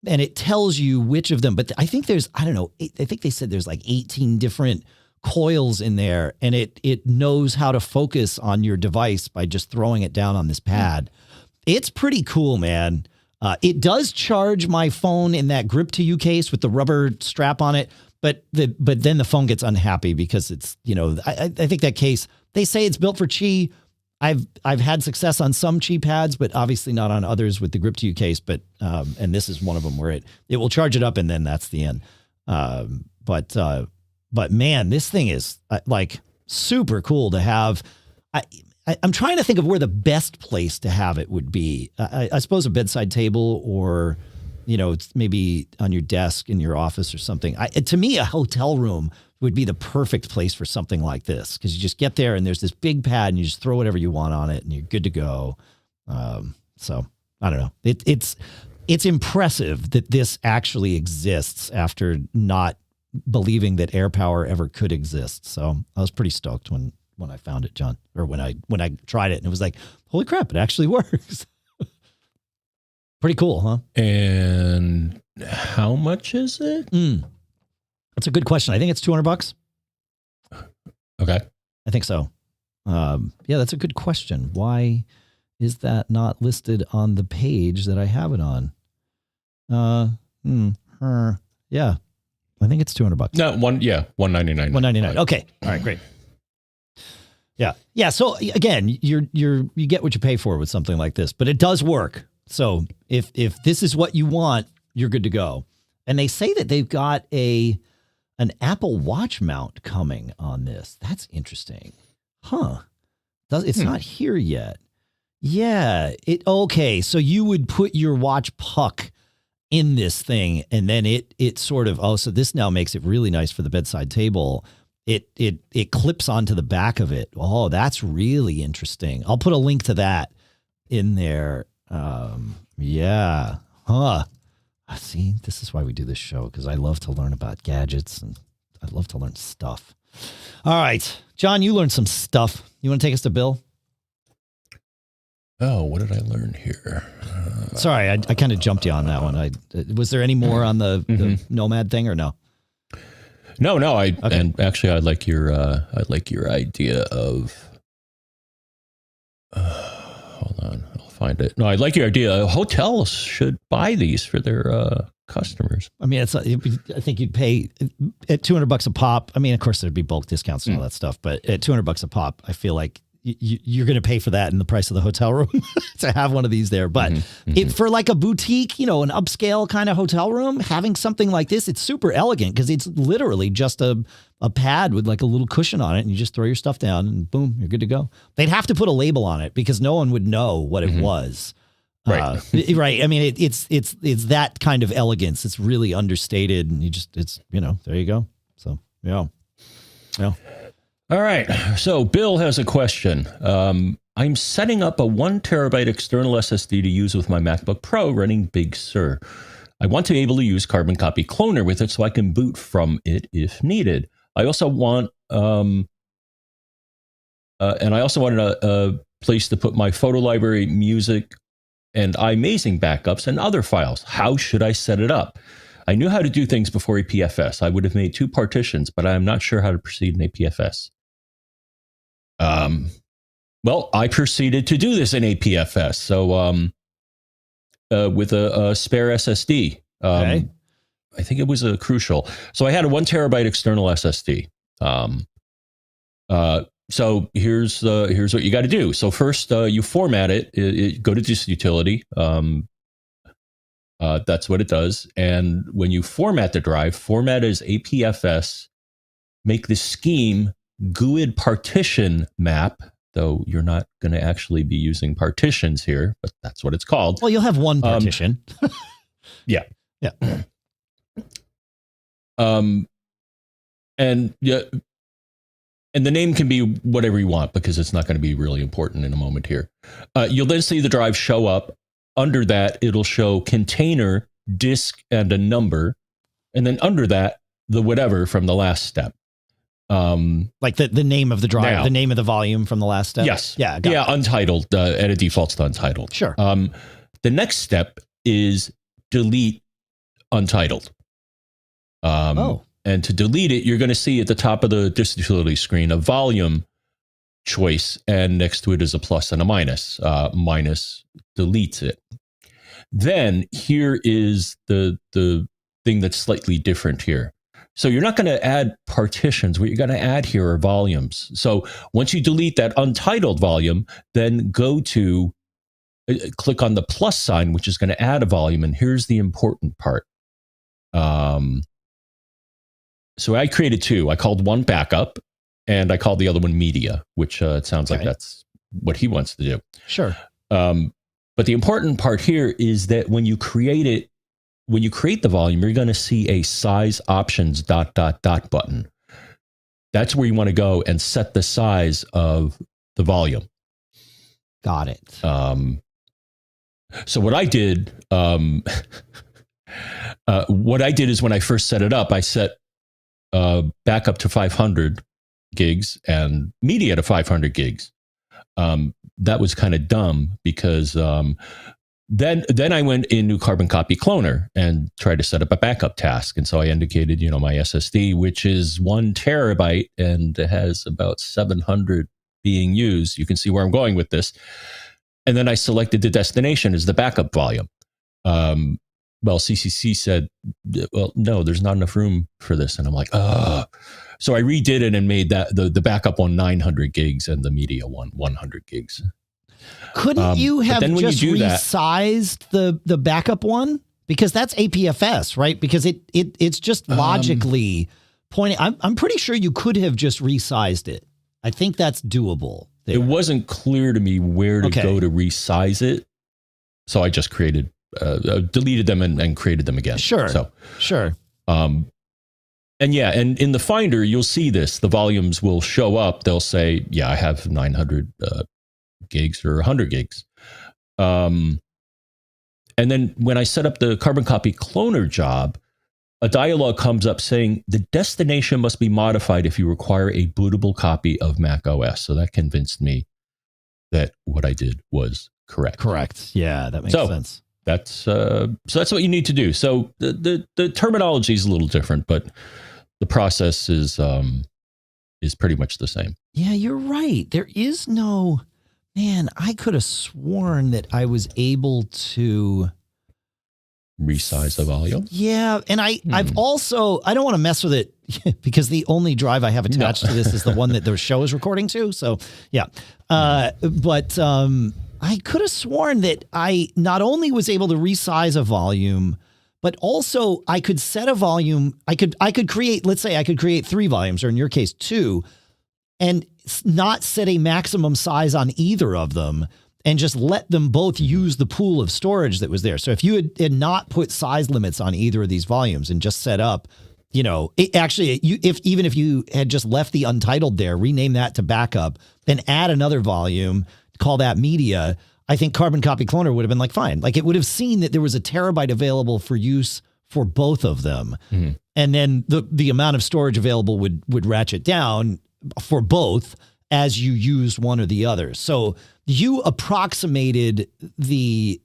and it tells you which of them. But I think there's, I don't know, I think they said there's like 18 different coils in there, and it knows how to focus on your device by just throwing it down on this pad. It's pretty cool, man. It does charge my phone in that Grip to You case with the rubber strap on it, but then the phone gets unhappy because it's, you know, I think that case, they say it's built for Qi. I've had success on some Qi pads, but obviously not on others with the Grip to You case. But and this is one of them where it will charge it up and then that's the end. But man, this thing is like super cool to have. I'm trying to think of where the best place to have it would be. I suppose a bedside table, or, you know, it's maybe on your desk in your office or something. To me, a hotel room would be the perfect place for something like this, because you just get there and there's this big pad and you just throw whatever you want on it and you're good to go. So I don't know. It's impressive that this actually exists after not believing that AirPower ever could exist. So I was pretty stoked when I found it, John, or when I tried it, and it was like, holy crap, it actually works. Pretty cool, huh? And how much is it? That's a good question. I think it's $200. Okay. I think so. Yeah, that's a good question. Why is that not listed on the page that I have it on? Yeah, I think it's $200. No, $199. $199. Okay. All right, great. Yeah. So again, you get what you pay for with something like this, but it does work. So if this is what you want, you're good to go. And they say that they've got an Apple Watch mount coming on this. That's interesting. Huh. It's not here yet. Yeah. Okay. So you would put your watch puck in this thing, and then it sort of, so this now makes it really nice for the bedside table. It clips onto the back of it. Oh, that's really interesting. I'll put a link to that in there. Yeah. Huh. See, this is why we do this show, because I love to learn about gadgets and I love to learn stuff. All right, John, you learned some stuff. You want to take us to Bill? Oh, what did I learn here? Sorry, I kind of jumped you on that one. Was there any more on the Nomad thing or no? No. And actually, I like your idea of. Hold on, I'll find it. No, I like your idea. Hotels should buy these for their customers. I mean, I think you'd pay at $200 a pop. I mean, of course, there'd be bulk discounts and all that stuff, but at $200 a pop, I feel like you're going to pay for that in the price of the hotel room to have one of these there. But for like a boutique, an upscale kind of hotel room, having something like this, it's super elegant because it's literally just a pad with like a little cushion on it, and you just throw your stuff down and boom, you're good to go. They'd have to put a label on it because no one would know what it was. Right. Right. I mean, it's that kind of elegance. It's really understated, and there you go. So, yeah. All right. So Bill has a question. I'm setting up a 1 terabyte external SSD to use with my MacBook Pro running Big Sur. I want to be able to use Carbon Copy Cloner with it so I can boot from it if needed. I also want, and I also wanted a place to put my photo library, music, and iMazing backups and other files. How should I set it up? I knew how to do things before APFS. I would have made 2 partitions, but I am not sure how to proceed in APFS. Well, I proceeded to do this in APFS. So, with a spare SSD, Okay. I think it was a Crucial. So I had a 1 terabyte external SSD. So here's what you got to do. So first, you format it. Go to this utility. That's what it does. And when you format the drive, format as APFS. Make the scheme GUID partition map. Though you're not going to actually be using partitions here, but that's what it's called. Well, you'll have one partition. Yeah. And yeah, and the name can be whatever you want because it's not going to be really important in a moment here. You'll then see the drive show up. Under that, it'll show container, disk, and a number. And then under that, the whatever from the last step. Like the name of the drive, now, the name of the volume from the last step? Yes. Yeah. Yeah, untitled. And it defaults to untitled. Sure. The next step is delete untitled. And to delete it, you're going to see at the top of the disk utility screen a volume choice, and next to it is a plus and a minus. Minus deletes it. Then here is the thing that's slightly different here. So you're not going to add partitions. What you're going to add here are volumes. So once you delete that untitled volume, then go to click on the plus sign, which is going to add a volume. And here's the important part. So I created two. I called one backup, and I called the other one media, which it sounds like that's what he wants to do. Sure. But the important part here is that when you create it, when you create the volume, you're going to see a size options ... button. That's where you want to go and set the size of the volume. Got it. So what I did, is when I first set it up, I set backup to 500 gigs and media to 500 gigs. That was kind of dumb because then I went into Carbon Copy Cloner and tried to set up a backup task. And so I indicated, my SSD, which is 1 terabyte and has about 700 being used. You can see where I'm going with this. And then I selected the destination as the backup volume. Well, CCC said, well, no, there's not enough room for this. And I'm like, so I redid it and made that the backup one 900 gigs and the media one 100 gigs. Couldn't you have just resized the backup one? Because that's APFS, right? Because it's just logically pointing. I'm pretty sure you could have just resized it. I think that's doable. There. It wasn't clear to me where to go to resize it. So I just created, deleted them and created them again. Sure. So, sure. And in the Finder, you'll see this. The volumes will show up. They'll say, I have 900 gigs or 100 gigs. And then when I set up the Carbon Copy Cloner job, a dialog comes up saying the destination must be modified if you require a bootable copy of Mac OS. So that convinced me that what I did was correct. Correct. Yeah, that makes sense. That's what you need to do. So the terminology is a little different, but the process is pretty much the same. Yeah, you're right. There is no, man, I could have sworn that I was able to resize the volume. Yeah. And I've also, I don't want to mess with it because the only drive I have attached to this is the one that the show is recording to. So yeah. But I could have sworn that I not only was able to resize a volume, but also I could set a volume. I could create, let's say I could create 3 volumes, or in your case, 2, and not set a maximum size on either of them and just let them both use the pool of storage that was there. So if you had not put size limits on either of these volumes and just set up, even if you had just left the untitled there, rename that to backup, then add another volume, call that media, I think Carbon Copy Cloner would have been like, fine. Like it would have seen that there was a terabyte available for use for both of them. Mm-hmm. And then the amount of storage available would ratchet down for both as you used one or the other. So you approximated you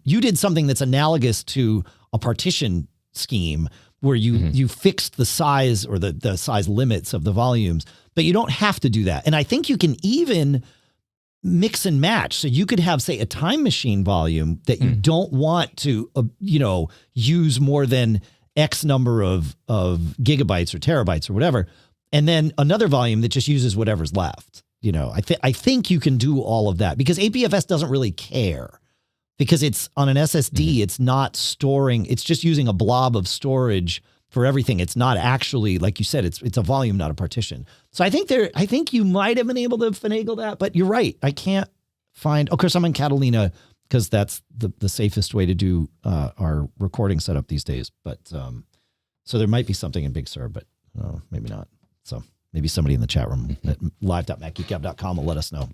did something that's analogous to a partition scheme where you fixed the size or the size limits of the volumes, but you don't have to do that. And I think you can even mix and match. So you could have, say, a Time Machine volume that you don't want to, use more than X number of gigabytes or terabytes or whatever. And then another volume that just uses whatever's left. I think you can do all of that because APFS doesn't really care because it's on an SSD. It's not storing. It's just using a blob of storage for everything. It's not actually, like you said, it's a volume, not a partition. So I think you might have been able to finagle that, but you're right. I can't find, of course I'm in Catalina because that's the safest way to do our recording setup these days. But So there might be something in Big Sur, but maybe not. So maybe somebody in the chat room at live.macgeekgab.com will let us know.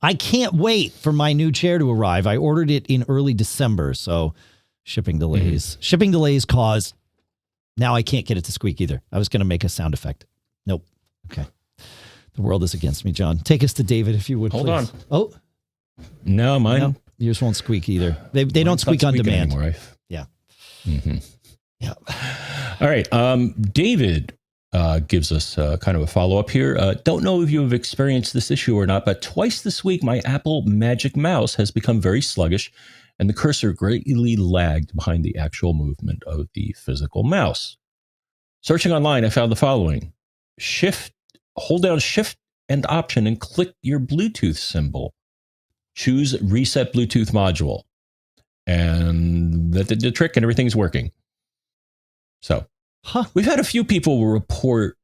I can't wait for my new chair to arrive. I ordered it in early December, so shipping delays. Shipping delays cause now I can't get it to squeak either. I was going to make a sound effect. Nope. Okay. The world is against me, John. Take us to David, if you would, Hold please. on. Oh. No, mine. No, yours won't squeak either. They don't squeak on demand. Anymore. Yeah. Yeah. All right. David gives us kind of a follow-up here. Don't know if you have experienced this issue or not, but twice this week, my Apple Magic Mouse has become very sluggish, and the cursor greatly lagged behind the actual movement of the physical mouse. Searching online, I found the following. Hold down Shift and Option and click your Bluetooth symbol. Choose Reset Bluetooth Module. And that did the trick and everything's working. So we've had a few people report,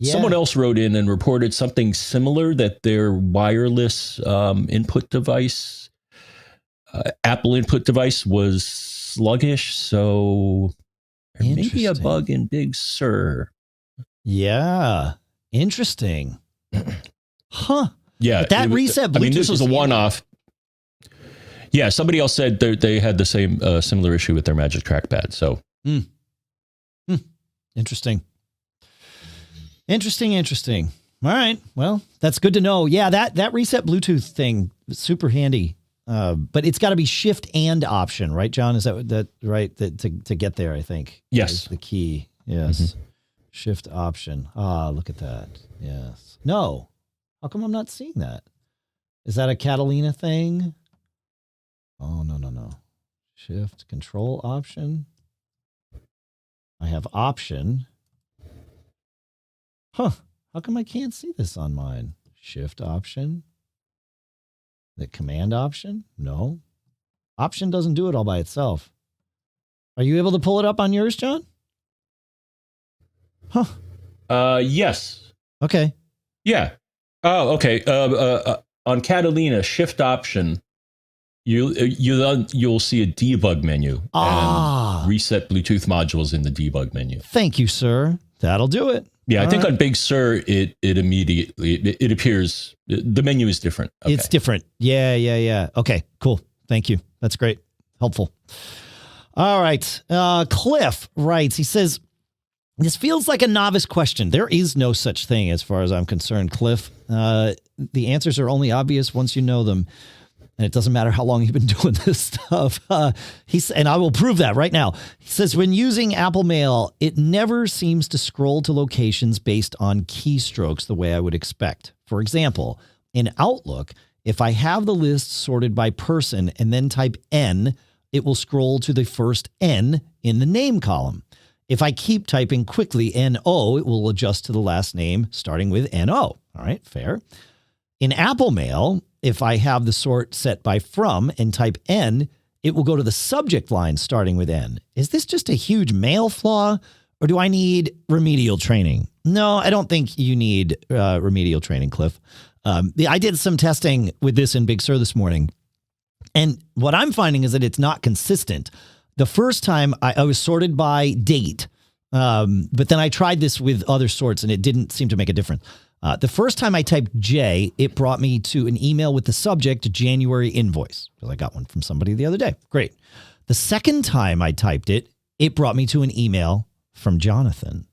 someone else wrote in and reported something similar, that their wireless input device, Apple input device was sluggish. So there may be a bug in Big Sur. Yeah. Interesting. Huh. Yeah. But that reset Bluetooth, I mean, this was a one-off. Yeah, somebody else said they had the same similar issue with their Magic Trackpad. So interesting. Interesting. All right. Well, that's good to know. Yeah, that reset Bluetooth thing is super handy. But it's got to be Shift and Option, right, John? Is that right? To get there, I think. Yes. Is the key. Yes. Shift Option. Look at that. Yes. No. How come I'm not seeing that? Is that a Catalina thing? Oh, no. Shift, Control, Option. I have Option. Huh. How come I can't see this on mine? Shift, Option. The Command Option? No. Option doesn't do it all by itself. Are you able to pull it up on yours, John? Huh. Yes. Okay. Yeah. Oh, okay. On Catalina, Shift Option, you'll see a debug menu. And reset Bluetooth modules in the debug menu. Thank you, sir. That'll do it. Yeah, I think on Big Sur, it immediately it appears the menu is different. Okay. It's different. Yeah. Okay, cool. Thank you. That's great. Helpful. All right. Cliff writes, he says, this feels like a novice question. There is no such thing as far as I'm concerned, Cliff. The answers are only obvious once you know them. And it doesn't matter how long you've been doing this stuff. And I will prove that right now. He says, when using Apple Mail, it never seems to scroll to locations based on keystrokes the way I would expect. For example, in Outlook, if I have the list sorted by person and then type N, it will scroll to the first N in the name column. If I keep typing quickly N-O, it will adjust to the last name starting with N-O. All right, fair. In Apple Mail, if I have the sort set by from and type N, it will go to the subject line starting with N. Is this just a huge mail flaw, or do I need remedial training? No, I don't think you need remedial training, Cliff. I did some testing with this in Big Sur this morning, and what I'm finding is that it's not consistent. The first time I was sorted by date, but then I tried this with other sorts, and it didn't seem to make a difference. The first time I typed J, it brought me to an email with the subject January invoice, because I got one from somebody the other day. Great. The second time I typed it, it brought me to an email from Jonathan.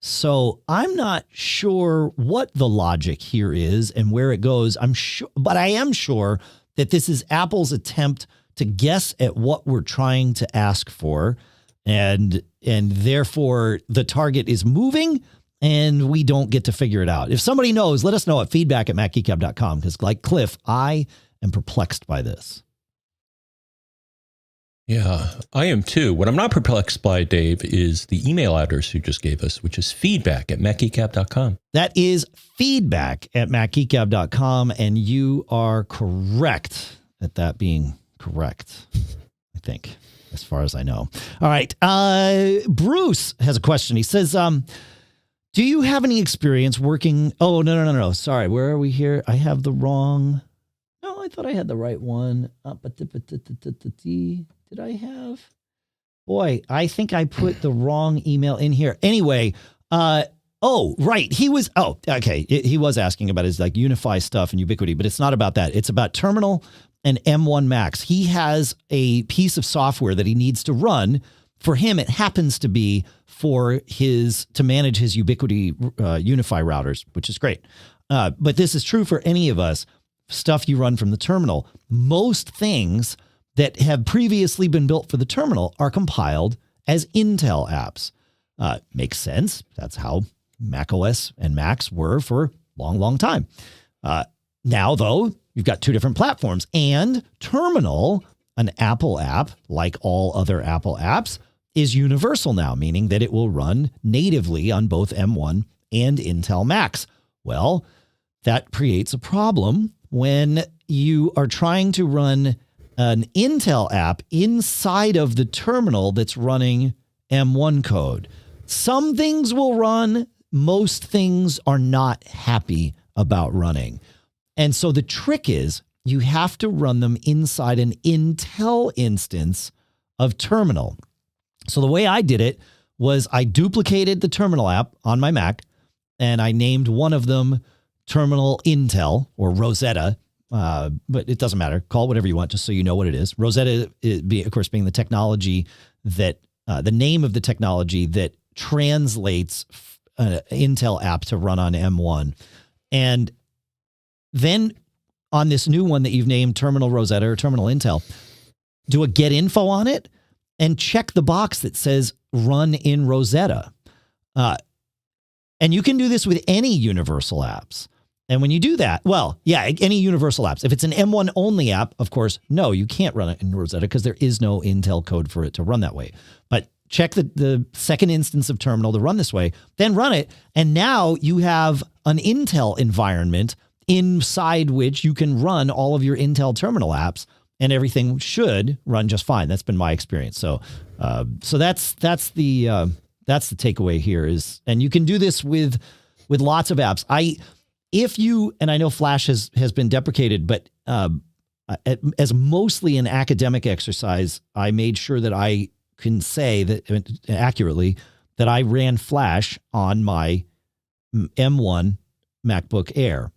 So I'm not sure what the logic here is and where it goes. I'm sure, but I am sure that this is Apple's attempt to guess at what we're trying to ask for, and therefore the target is moving, and we don't get to figure it out. If somebody knows, let us know at feedback@macgeekgab.com, because like Cliff, I am perplexed by this. Yeah, I am too. What I'm not perplexed by, Dave, is the email address you just gave us, which is feedback@macgeekgab.com. That is feedback@macgeekgab.com, and you are correct at that being correct, I think, as far as I know. All right. Bruce has a question. He says, do you have any experience working? Oh, no. Sorry. Where are we here? I have the wrong. No, I thought I had the right one. Did I have? Boy, I think I put the wrong email in here. Anyway, oh, right. He was asking about his like Unify stuff and Ubiquity, but it's not about that. It's about Terminal and M1 Max. He has a piece of software that he needs to run. For him, it happens to be to manage his Ubiquity Unify routers, which is great. But this is true for any of us. Stuff you run from the terminal. Most things that have previously been built for the terminal are compiled as Intel apps. Makes sense. That's how macOS and Macs were for a long, long time. Now, though, you've got two different platforms, and Terminal, an Apple app, like all other Apple apps, is universal now, meaning that it will run natively on both M1 and Intel Macs. Well, that creates a problem when you are trying to run an Intel app inside of the terminal that's running M1 code. Some things will run, most things are not happy about running. And so the trick is you have to run them inside an Intel instance of terminal. So the way I did it was I duplicated the terminal app on my Mac and I named one of them Terminal Intel or Rosetta. But it doesn't matter. Call it whatever you want, just so you know what it is. Rosetta, of course, being the technology that the name of the technology that translates an Intel app to run on M1. And then on this new one that you've named Terminal Rosetta or Terminal Intel, do a get info on it and check the box that says run in Rosetta. And you can do this with any universal apps. And when you do that, well, yeah, any universal apps. If it's an M1 only app, of course, no, you can't run it in Rosetta because there is no Intel code for it to run that way. But check the second instance of terminal to run this way, then run it. And now you have an Intel environment inside which you can run all of your Intel terminal apps and everything should run just fine. That's been my experience. So that's the takeaway here is, and you can do this with lots of apps. And I know Flash has been deprecated, but as mostly an academic exercise, I made sure that I can say that accurately that I ran Flash on my M1 MacBook Air.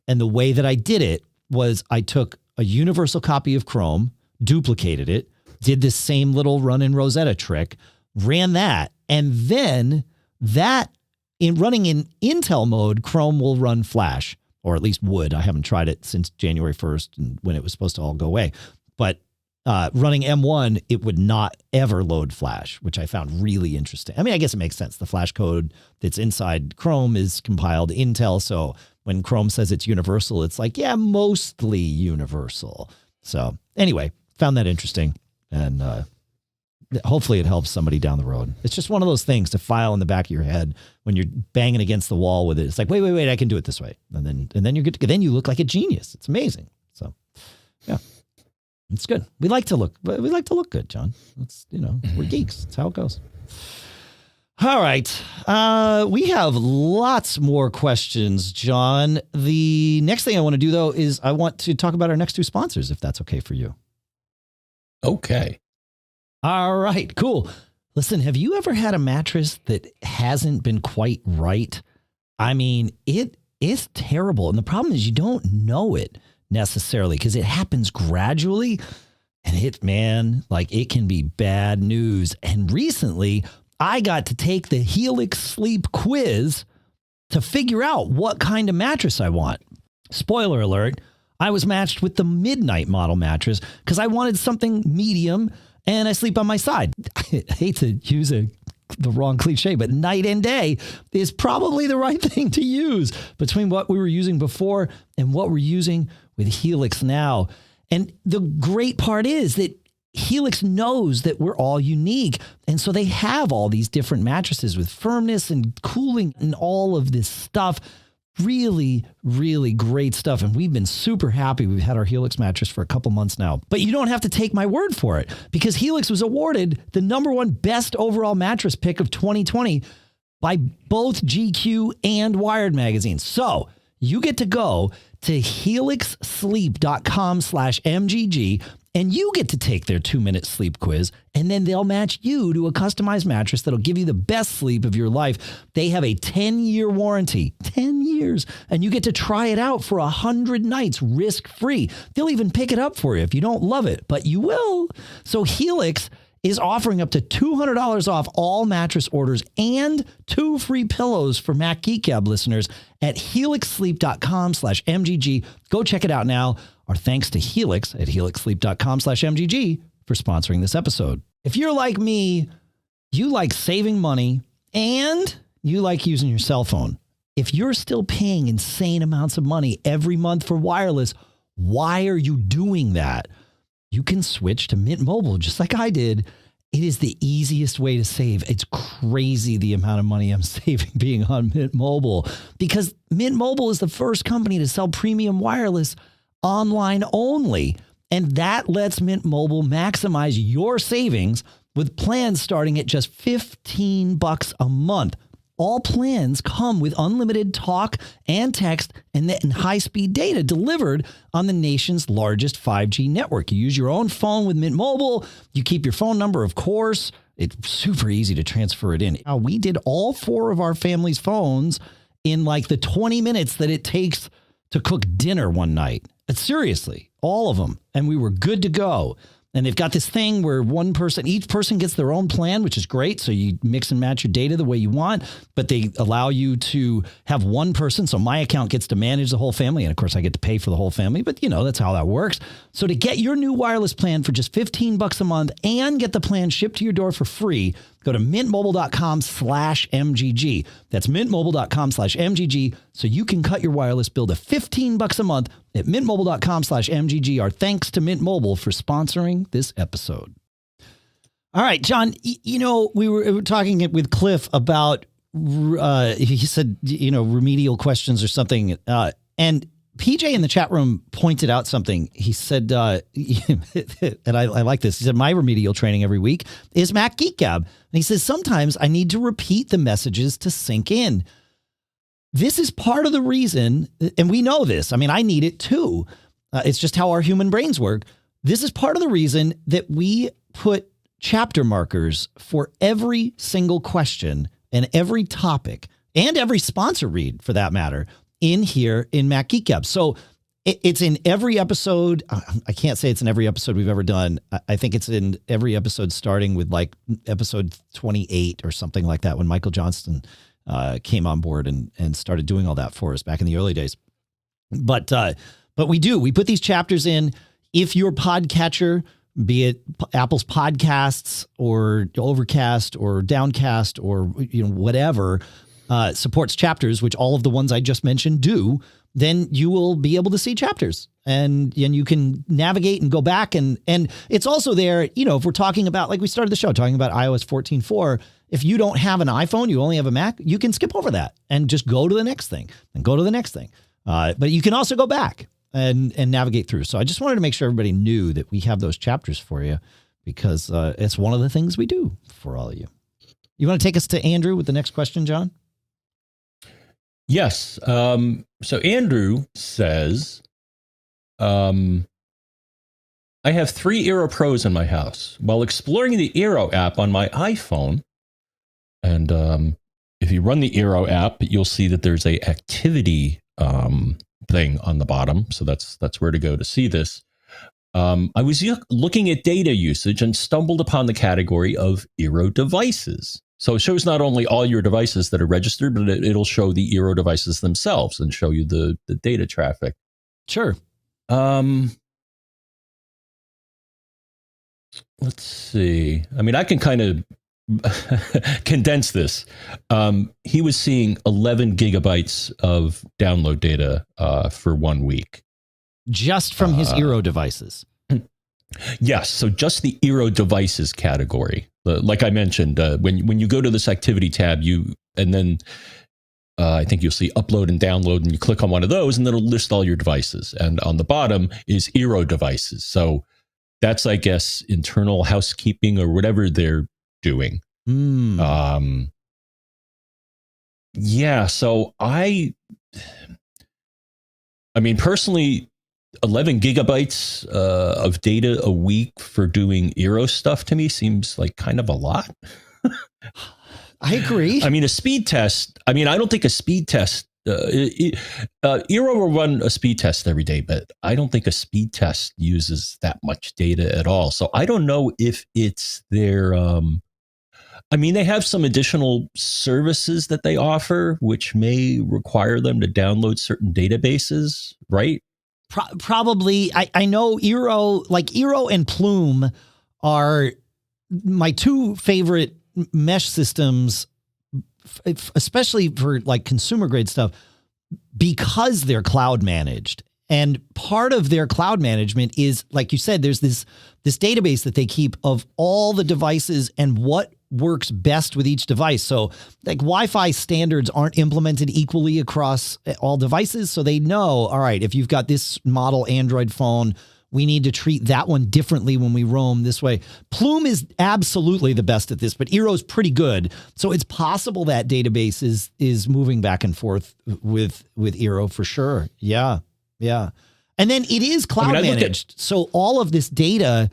And the way that I did it was I took a universal copy of Chrome, duplicated it, did this same little run in Rosetta trick, ran that, and then in running in Intel mode, Chrome will run Flash, or at least would. I haven't tried it since January 1st and when it was supposed to all go away. But running M1, it would not ever load Flash, which I found really interesting. I mean, I guess it makes sense. The Flash code that's inside Chrome is compiled Intel. So when Chrome says it's universal, it's like, yeah, mostly universal. So anyway, found that interesting. And hopefully it helps somebody down the road. It's just one of those things to file in the back of your head when you're banging against the wall with it. It's like, wait, I can do it this way. And then you're good to go. Then you look like a genius. It's amazing. So yeah, it's good. We like to look good, John. It's, we're geeks. That's how it goes. All right. We have lots more questions, John. The next thing I want to do, though, is I want to talk about our next two sponsors, if that's okay for you. Okay. All right, cool. Listen, have you ever had a mattress that hasn't been quite right? I mean, it is terrible. And the problem is you don't know it necessarily because it happens gradually. And it can be bad news. And recently, I got to take the Helix Sleep Quiz to figure out what kind of mattress I want. Spoiler alert, I was matched with the Midnight model mattress because I wanted something medium and I sleep on my side. I hate to use the wrong cliche, but night and day is probably the right thing to use between what we were using before and what we're using with Helix now. And the great part is that Helix knows that we're all unique. And so they have all these different mattresses with firmness and cooling and all of this stuff. Really, really great stuff. And we've been super happy. We've had our Helix mattress for a couple months now. But you don't have to take my word for it because Helix was awarded the #1 best overall mattress pick of 2020 by both GQ and Wired magazines. So you get to go to helixsleep.com/MGG And you get to take their 2-minute sleep quiz, and then they'll match you to a customized mattress that'll give you the best sleep of your life. They have a 10-year warranty, 10 years, and you get to try it out for 100 nights risk-free. They'll even pick it up for you if you don't love it, but you will. So Helix is offering up to $200 off all mattress orders and 2 free pillows for Mac Geek Gab listeners at helixsleep.com/MGG. Go check it out now. Our thanks to Helix at helixsleep.com/MGG for sponsoring this episode. If you're like me, you like saving money and you like using your cell phone. If you're still paying insane amounts of money every month for wireless, why are you doing that? You can switch to Mint Mobile just like I did. It is the easiest way to save. It's crazy the amount of money I'm saving being on Mint Mobile, because Mint Mobile is the first company to sell premium wireless online only. And that lets Mint Mobile maximize your savings with plans starting at just $15 a month. All plans come with unlimited talk and text and high-speed data delivered on the nation's largest 5G network. You use your own phone with Mint Mobile. You keep your phone number, of course. It's super easy to transfer it in. Now, we did all 4 of our family's phones in like the 20 minutes that it takes to cook dinner one night. But seriously, all of them. And we were good to go. And they've got this thing where each person gets their own plan, which is great. So you mix and match your data the way you want, but they allow you to have one person. So my account gets to manage the whole family. And of course I get to pay for the whole family, but that's how that works. So to get your new wireless plan for just $15 a month and get the plan shipped to your door for free, go to mintmobile.com/MGG. That's mintmobile.com/MGG. So you can cut your wireless bill to $15 a month at mintmobile.com/MGG. Our thanks to Mint Mobile for sponsoring this episode. All right, John, we were talking with Cliff about, he said, remedial questions or something. And PJ in the chat room pointed out something. He said, and I like this. He said, my remedial training every week is Mac Geek Gab. And he says, sometimes I need to repeat the messages to sink in. This is part of the reason, and we know this. I mean, I need it too. It's just how our human brains work. This is part of the reason that we put chapter markers for every single question and every topic and every sponsor read, for that matter, in here in Mac Geek Gab. So it's in every episode. I can't say it's in every episode we've ever done. I think it's in every episode starting with like episode 28 or something like that, when Michael Johnston came on board and started doing all that for us back in the early days. But we put these chapters in. If your podcatcher, be it Apple's Podcasts or Overcast or Downcast or whatever, supports chapters, which all of the ones I just mentioned do, then you will be able to see chapters and you can navigate and go back. And it's also there, if we're talking about, like we started the show talking about iOS 14.4, if you don't have an iPhone, you only have a Mac, you can skip over that and just go to the next thing and go to the next thing. But you can also go back and navigate through. So I just wanted to make sure everybody knew that we have those chapters for you, because it's one of the things we do for all of you. You want to take us to Andrew with the next question, John? Yes. So Andrew says, I have 3 Eero Pros in my house. While exploring the Eero app on my iPhone, and if you run the Eero app, you'll see that there's a activity thing on the bottom. So that's where to go to see this. I was looking at data usage and stumbled upon the category of Eero devices. So it shows not only all your devices that are registered, but it'll show the Eero devices themselves and show you the data traffic. Sure. Let's see. I mean, I can kind of condense this. He was seeing 11 gigabytes of download data for 1 week. Just from his Eero devices. Yes. So just the Eero devices category. Like I mentioned, when you go to this activity tab, and then I think you'll see upload and download, and you click on one of those, and then it'll list all your devices. And on the bottom is Eero devices. So that's, I guess, internal housekeeping or whatever they're doing. Yeah. So I mean, personally, 11 gigabytes of data a week for doing Eero stuff to me seems like kind of a lot. I agree. I mean, a speed test. I mean, I don't think a speed test. Eero will run a speed test every day, but I don't think a speed test uses that much data at all. So I don't know if it's their. I mean, they have some additional services that they offer, which may require them to download certain databases, right? Probably. I know Eero and Plume are my two favorite mesh systems, especially for like consumer grade stuff, because they're cloud managed. And part of their cloud management is, like you said, there's this database that they keep of all the devices and what works best with each device. So like Wi-Fi standards aren't implemented equally across all devices. So they know, all right, if you've got this model Android phone, we need to treat that one differently when we roam this way. Plume is absolutely the best at this, but Eero's pretty good. So it's possible that database is moving back and forth with Eero for sure. Yeah. Yeah. And then it is cloud managed. So all of this data,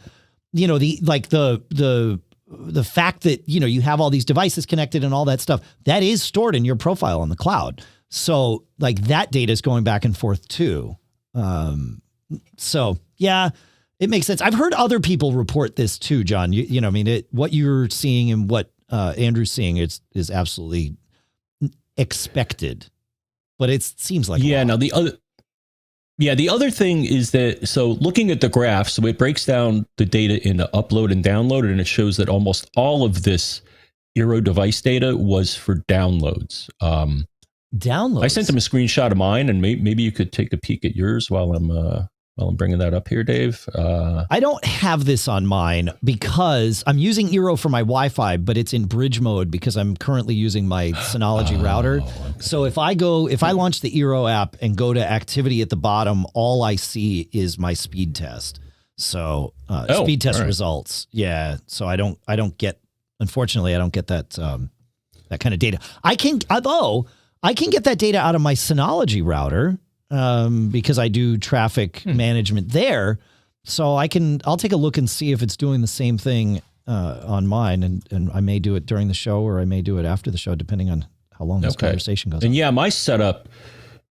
the fact that, you have all these devices connected and all that stuff, that is stored in your profile on the cloud. So like that data is going back and forth too. So yeah, it makes sense. I've heard other people report this too, John. What you're seeing and what Andrew's seeing is absolutely expected, but it seems like now the other thing is that, so looking at the graph, so it breaks down the data into upload and download, and it shows that almost all of this Eero device data was for downloads. Downloads. I sent them a screenshot of mine, and maybe you could take a peek at yours while I'm bringing that up here, Dave. I don't have this on mine because I'm using Eero for my Wi-Fi, but it's in bridge mode because I'm currently using my Synology router. Okay. So if I launch the Eero app and go to activity at the bottom, all I see is my speed test. So speed test results. Yeah. So unfortunately, I don't get that kind of data. I can get that data out of my Synology router. Because I do traffic management there. So I'll take a look and see if it's doing the same thing on mine. And I may do it during the show or I may do it after the show, depending on how long this conversation goes on. And yeah, my setup,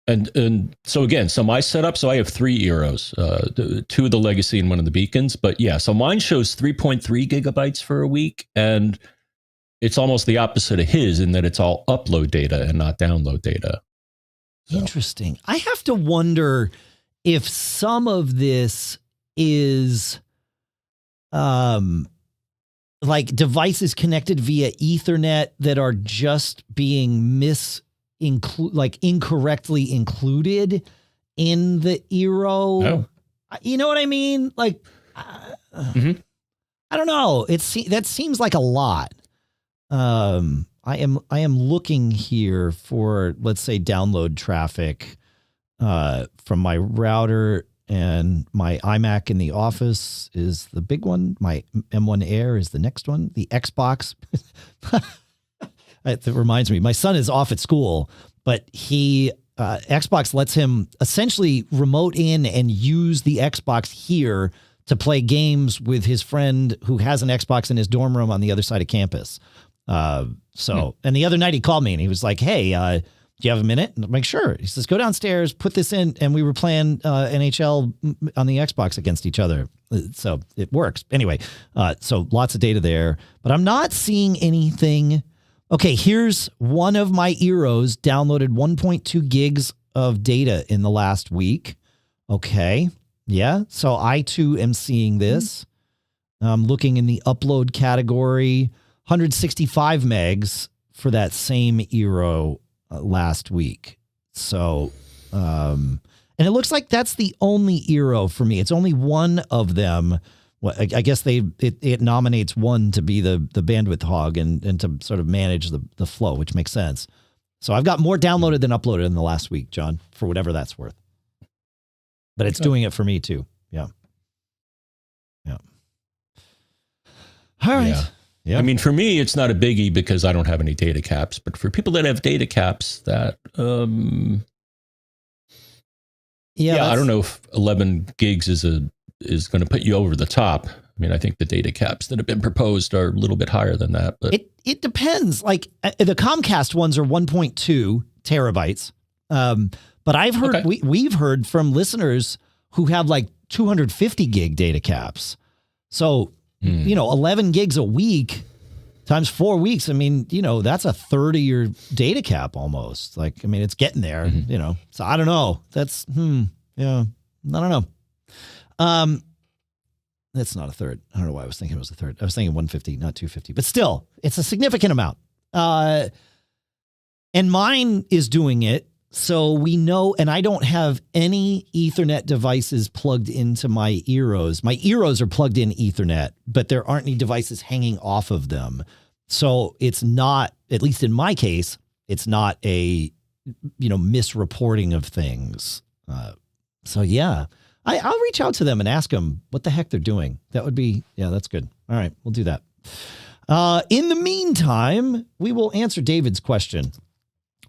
so my setup, so I have 3 Eeros, 2 of the legacy and 1 of the beacons. But yeah, so mine shows 3.3 gigabytes for a week. And it's almost the opposite of his in that it's all upload data and not download data. Interesting. I have to wonder if some of this is like devices connected via Ethernet that are just being incorrectly included in the Eero. Oh. You know what I mean? Like, I don't know. That seems like a lot. I am looking here for, let's say, download traffic from my router, and my iMac in the office is the big one. My M1 Air is the next one. The Xbox. That reminds me, my son is off at school, but Xbox lets him essentially remote in and use the Xbox here to play games with his friend who has an Xbox in his dorm room on the other side of campus. And the other night he called me and he was like, hey, do you have a minute? And I'm like, sure. He says, go downstairs, put this in. And we were playing NHL on the Xbox against each other. So it works. Anyway, so lots of data there, but I'm not seeing anything. Okay, here's one of my Eeros downloaded 1.2 gigs of data in the last week. Okay. Yeah. So I too am seeing this. I'm looking in the upload category. 165 megs for that same Eero last week. So, and it looks like that's the only Eero for me. It's only one of them. Well, I guess it nominates one to be the bandwidth hog and to sort of manage the flow, which makes sense. So I've got more downloaded than uploaded in the last week, John, for whatever that's worth. But it's doing it for me too. Yeah. Yeah. All right. Yeah. Yeah. I mean, for me, it's not a biggie because I don't have any data caps. But for people that have data caps, that Yeah, I don't know if 11 gigs is going to put you over the top. I mean, I think the data caps that have been proposed are a little bit higher than that. But it depends. Like the Comcast ones are 1.2 terabytes. But I've heard, we've heard from listeners who have like 250 gig data caps. So, 11 gigs a week times 4 weeks. I mean, that's a third of your data cap almost. Like, I mean, it's getting there, so I don't know. That's, I don't know. That's not a third. I don't know why I was thinking it was a third. I was thinking 150, not 250, but still it's a significant amount. And mine is doing it. So we know, and I don't have any Ethernet devices plugged into my Eeros. My Eeros are plugged in Ethernet, but there aren't any devices hanging off of them. So it's not, at least in my case, it's not a, misreporting of things. So yeah, I'll reach out to them and ask them what the heck they're doing. That would be, that's good. All right, we'll do that. In the meantime, we will answer David's question.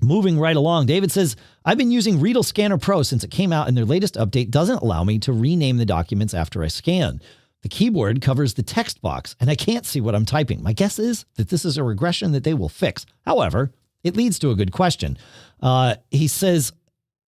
Moving right along, David says, I've been using Readle Scanner Pro since it came out, and their latest update doesn't allow me to rename the documents after I scan. The keyboard covers the text box, and I can't see what I'm typing. My guess is that this is a regression that they will fix. However, it leads to a good question. He says,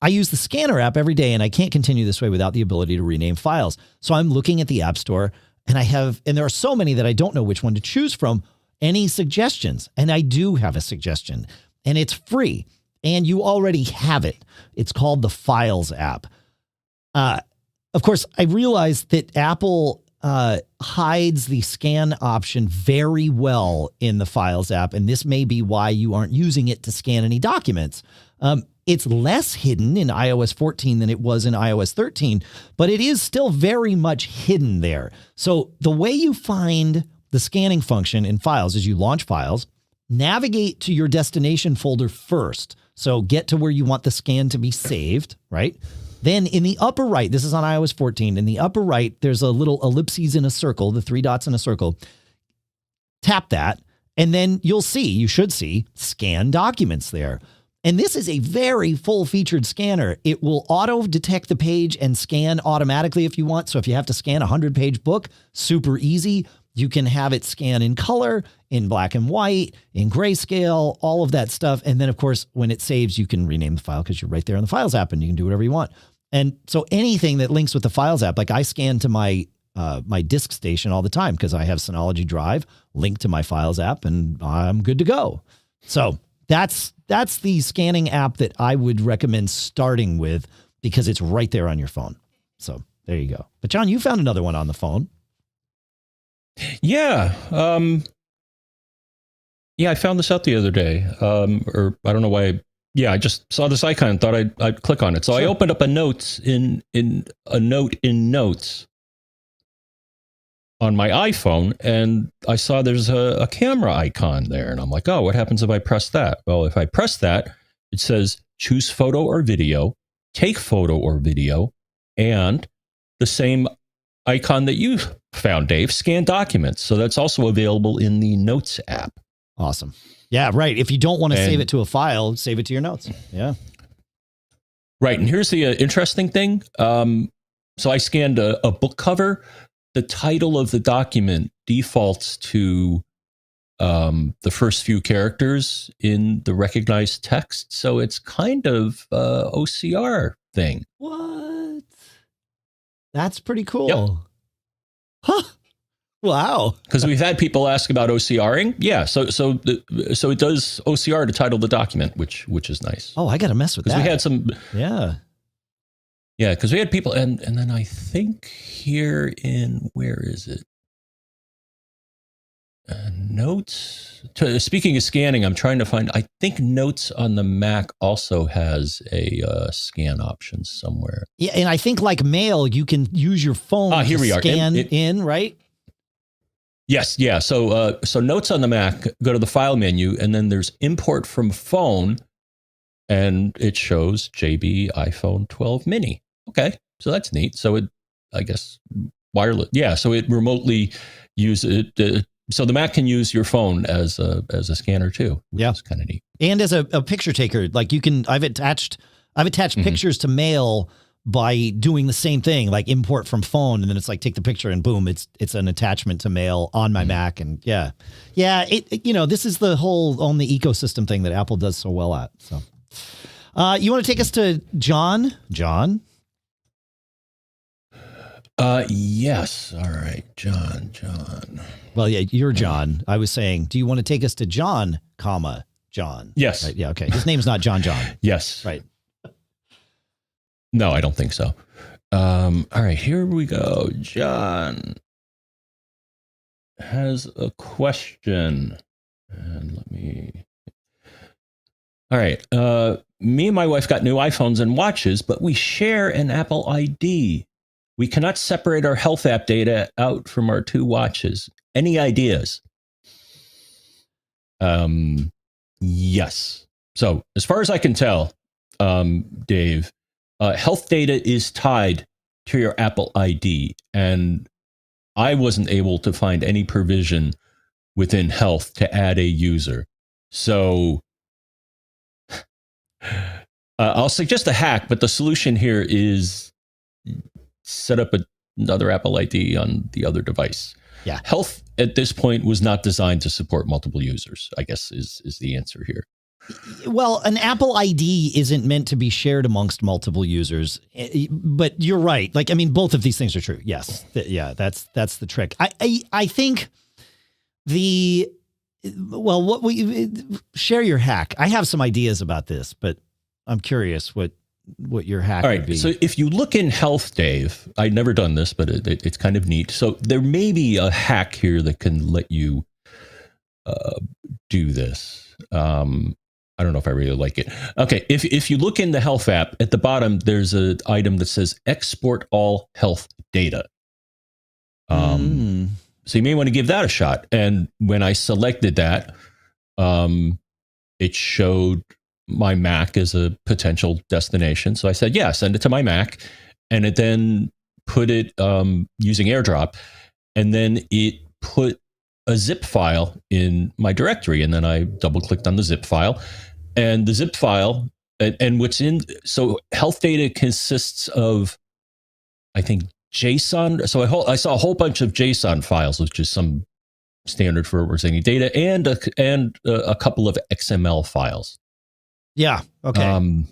I use the scanner app every day, and I can't continue this way without the ability to rename files. So I'm looking at the App Store, and there are so many that I don't know which one to choose from. Any suggestions? And I do have a suggestion. And it's free, and you already have it. It's called the Files app. Of course, I realize that Apple hides the scan option very well in the Files app, and this may be why you aren't using it to scan any documents. It's less hidden in iOS 14 than it was in iOS 13, but it is still very much hidden there. So the way you find the scanning function in Files is you launch Files, navigate to your destination folder first. So get to where you want the scan to be saved, right? Then in the upper right, this is on iOS 14, in the upper right, there's a little ellipses in a circle, the 3 dots in a circle. Tap that, and then you should see scan documents there. And this is a very full-featured scanner. It will auto-detect the page and scan automatically if you want. So if you have to scan a 100-page book, super easy. You can have it scan in color, in black and white, in grayscale, all of that stuff. And then, of course, when it saves, you can rename the file because you're right there in the Files app and you can do whatever you want. And so anything that links with the Files app, like I scan to my my disk station all the time because I have Synology Drive linked to my Files app and I'm good to go. So that's the scanning app that I would recommend starting with because it's right there on your phone. So there you go. But John, you found another one on the phone. Yeah. I found this out the other day. Or I don't know why. I just saw this icon and thought I'd click on it. So sure. I opened up a note in Notes on my iPhone, and I saw there's a camera icon there. And I'm like, oh, what happens if I press that? Well, if I press that, it says choose photo or video, take photo or video, and the same icon that you found, Dave, scan documents. So that's also available in the Notes app. Awesome. Yeah, right. If you don't want to save it to a file, save it to your notes. Yeah. Right. And here's the interesting thing. So I scanned a book cover. The title of the document defaults to the first few characters in the recognized text. So it's kind of OCR thing. What? That's pretty cool. Yep. Huh. Wow. Because we've had people ask about OCRing. Yeah. So it does OCR to title the document, which is nice. Oh, I got to mess with that. Because we had some. Yeah. Yeah. Because we had people. And then I think here in, where is it? Notes. Speaking of scanning, I'm trying to find, I think Notes on the Mac also has a scan option somewhere. Yeah. And I think like Mail, you can use your phone here to we are. Scan in, right? Yes, yeah. So Notes on the Mac, go to the File menu, and then there's Import from Phone, and it shows JB iPhone 12 Mini. Okay, so that's neat. So it, I guess, wireless. Yeah, so it remotely uses it. So the Mac can use your phone as a scanner too. Which is kind of neat. And as a picture taker, like you can. I've attached pictures to Mail by doing the same thing, like import from phone, and then it's like take the picture and boom, it's an attachment to Mail on my Mac. And yeah, this is the whole on the ecosystem thing that Apple does so well at. So you want to take us to John? Yes. All right, John. Well, yeah, you're John. I was saying, do you want to take us to John, John? Yes. Right, yeah. Okay. His name's not John. Yes. Right. No, I don't think so. All right, here we go. John has a question. And let me... All right. Me and my wife got new iPhones and watches, but we share an Apple ID. We cannot separate our health app data out from our two watches. Any ideas? Yes. So as far as I can tell, Dave, health data is tied to your Apple ID, and I wasn't able to find any provision within health to add a user. So I'll suggest a hack, but the solution here is set up another Apple ID on the other device. Yeah. Health at this point was not designed to support multiple users, I guess is the answer here. Well, an Apple ID isn't meant to be shared amongst multiple users, but you're right. Like, I mean, both of these things are true. Yes. Yeah. That's the trick. I think share your hack. I have some ideas about this, but I'm curious what your hack would be. So if you look in health, Dave, I've never done this, but it's kind of neat. So there may be a hack here that can let you do this. I don't know if I really like it. Okay, if you look in the health app, at the bottom, there's an item that says export all health data. So you may want to give that a shot. And when I selected that, it showed my Mac as a potential destination. So I said, yeah, send it to my Mac. And it then put it using AirDrop. And then it put a zip file in my directory. And then I double clicked on the zip file. And the zip file, and what's in, so health data consists of, I think, JSON. So I saw a whole bunch of JSON files, which is some standard for representing data, and a couple of XML files. Yeah. Okay.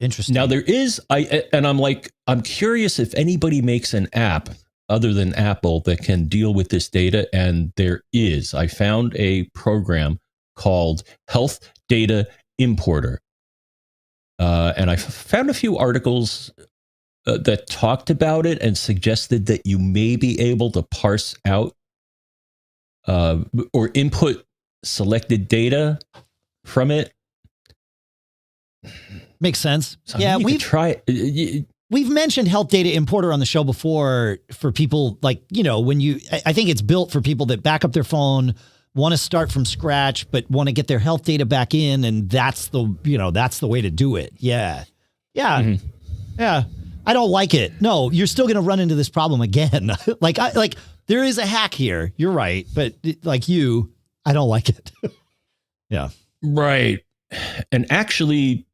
Interesting. Now there is, I'm curious if anybody makes an app other than Apple that can deal with this data, and there is. I found a program called Health Data Importer. And I found a few articles that talked about it and suggested that you may be able to parse out or input selected data from it. Makes sense. So yeah, we've mentioned Health Data Importer on the show before for people like, I think it's built for people that back up their phone, want to start from scratch, but want to get their health data back in. And that's the way to do it. Yeah. Yeah. Mm-hmm. Yeah. I don't like it. No, you're still going to run into this problem again. There is a hack here. You're right. But I don't like it. Yeah. Right. And actually,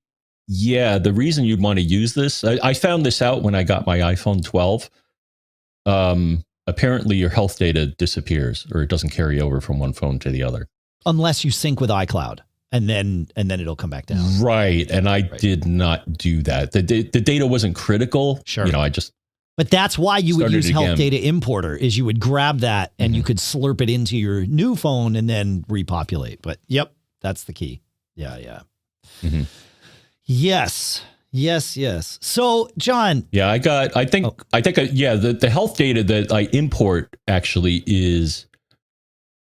yeah, the reason you'd want to use this, I found this out when I got my iPhone 12. Apparently your health data disappears, or it doesn't carry over from one phone to the other. Unless you sync with iCloud, and then it'll come back down. Right. And I did not do that. The data wasn't critical. Sure. But that's why you would use Health Data Importer, is you would grab that and you could slurp it into your new phone and then repopulate. But yep, that's the key. Yeah. Yeah. Mm-hmm. Yes. So, John. Yeah, the health data that I import actually is,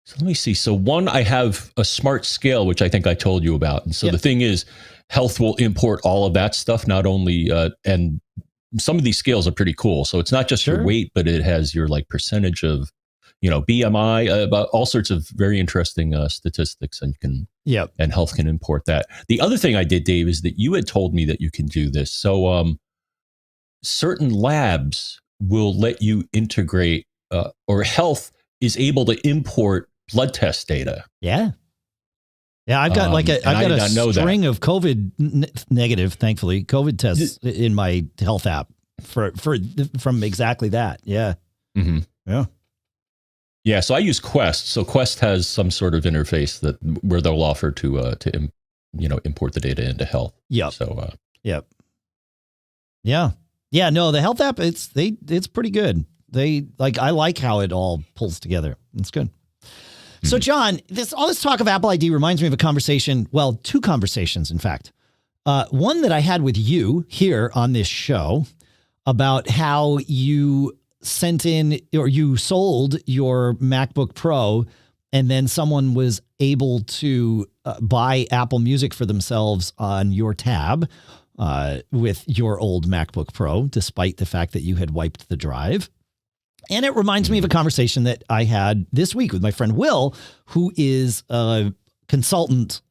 so let me see. So one, I have a smart scale, which I think I told you about. And so the thing is, health will import all of that stuff, not only, and some of these scales are pretty cool. So it's not just your weight, but it has your percentage of, BMI, about all sorts of very interesting statistics, and and health can import that. The other thing I did, Dave, is that you had told me that you can do this. So certain labs will let you integrate, or health is able to import blood test data. Yeah. Yeah, I've got a string of COVID negative, thankfully, COVID tests in my health app from exactly that. Yeah. Mm-hmm. Yeah. Yeah. So I use Quest. So Quest has some sort of interface where they'll offer to import the data into Health. Yep. So yep. Yeah. Yeah. No, the Health app, it's pretty good. I like how it all pulls together. It's good. So, John, all this talk of Apple ID reminds me of a conversation. Well, two conversations, in fact. One that I had with you here on this show about how you sent in or you sold your MacBook Pro, and then someone was able to buy Apple Music for themselves on your tab with your old MacBook Pro, despite the fact that you had wiped the drive. And it reminds me of a conversation that I had this week with my friend Will, who is a consultant.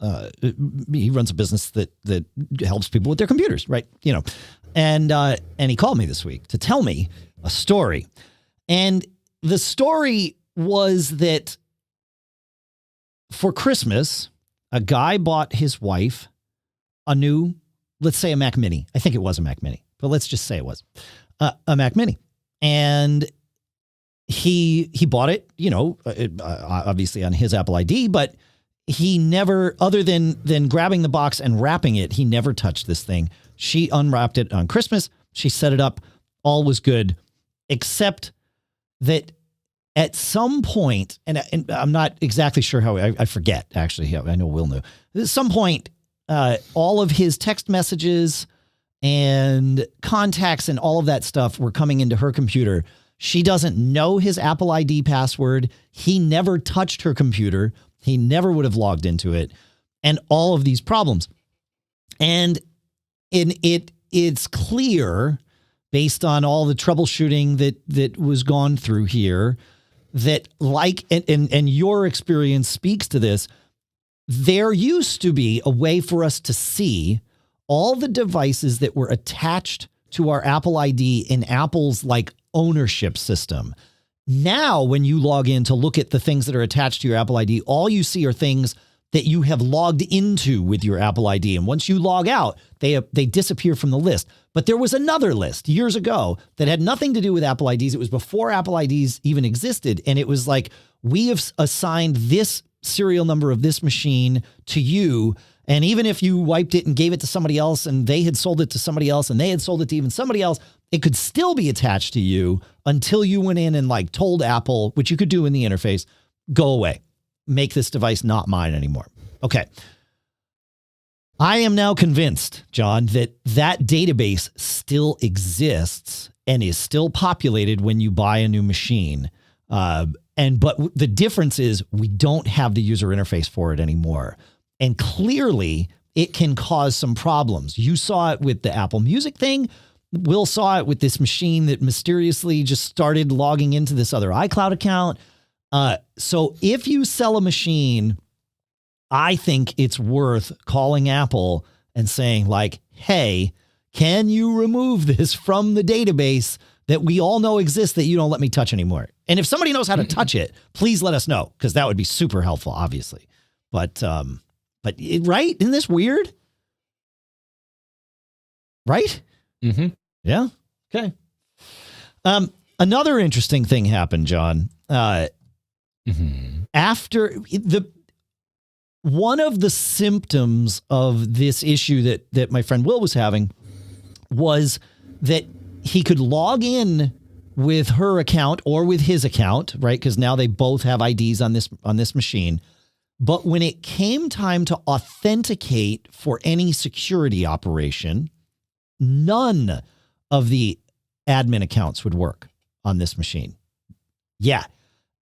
He runs a business that helps people with their computers, right? And he called me this week to tell me a story. And the story was that for Christmas, a guy bought his wife a new, let's say a Mac Mini. I think it was a Mac Mini, but let's just say it was a Mac Mini. And he bought it, obviously on his Apple ID, but he never, other than grabbing the box and wrapping it, he never touched this thing. She unwrapped it on Christmas. She set it up. All was good, except that at some point, and I'm not exactly sure how, I forget actually. I know Will knew. At some point, all of his text messages and contacts and all of that stuff were coming into her computer. She doesn't know his Apple ID password. He never touched her computer. He never would have logged into it. And all of these problems. And it's clear, based on all the troubleshooting that was gone through here, that and your experience speaks to this, there used to be a way for us to see all the devices that were attached to our Apple ID in Apple's ownership system. Now, when you log in to look at the things that are attached to your Apple ID, all you see are things that you have logged into with your Apple ID. And once you log out, they disappear from the list. But there was another list years ago that had nothing to do with Apple IDs. It was before Apple IDs even existed. And it was like, we have assigned this serial number of this machine to you. And even if you wiped it and gave it to somebody else and they had sold it to somebody else and they had sold it to even somebody else, it could still be attached to you until you went in and told Apple, which you could do in the interface, go away, make this device not mine anymore. Okay. I am now convinced, John, that database still exists and is still populated when you buy a new machine. But the difference is we don't have the user interface for it anymore. And clearly it can cause some problems. You saw it with the Apple Music thing. Will saw it with this machine that mysteriously just started logging into this other iCloud account. So if you sell a machine, I think it's worth calling Apple and saying hey, can you remove this from the database that we all know exists that you don't let me touch anymore? And if somebody knows how to touch it, please let us know, because that would be super helpful, obviously. But right? Isn't this weird? Right? Mm-hmm. Yeah. Okay. Another interesting thing happened, John. After one of the symptoms of this issue that my friend Will was having was that he could log in with her account or with his account, right? Because now they both have IDs on this machine. But when it came time to authenticate for any security operation, none of the admin accounts would work on this machine. Yeah.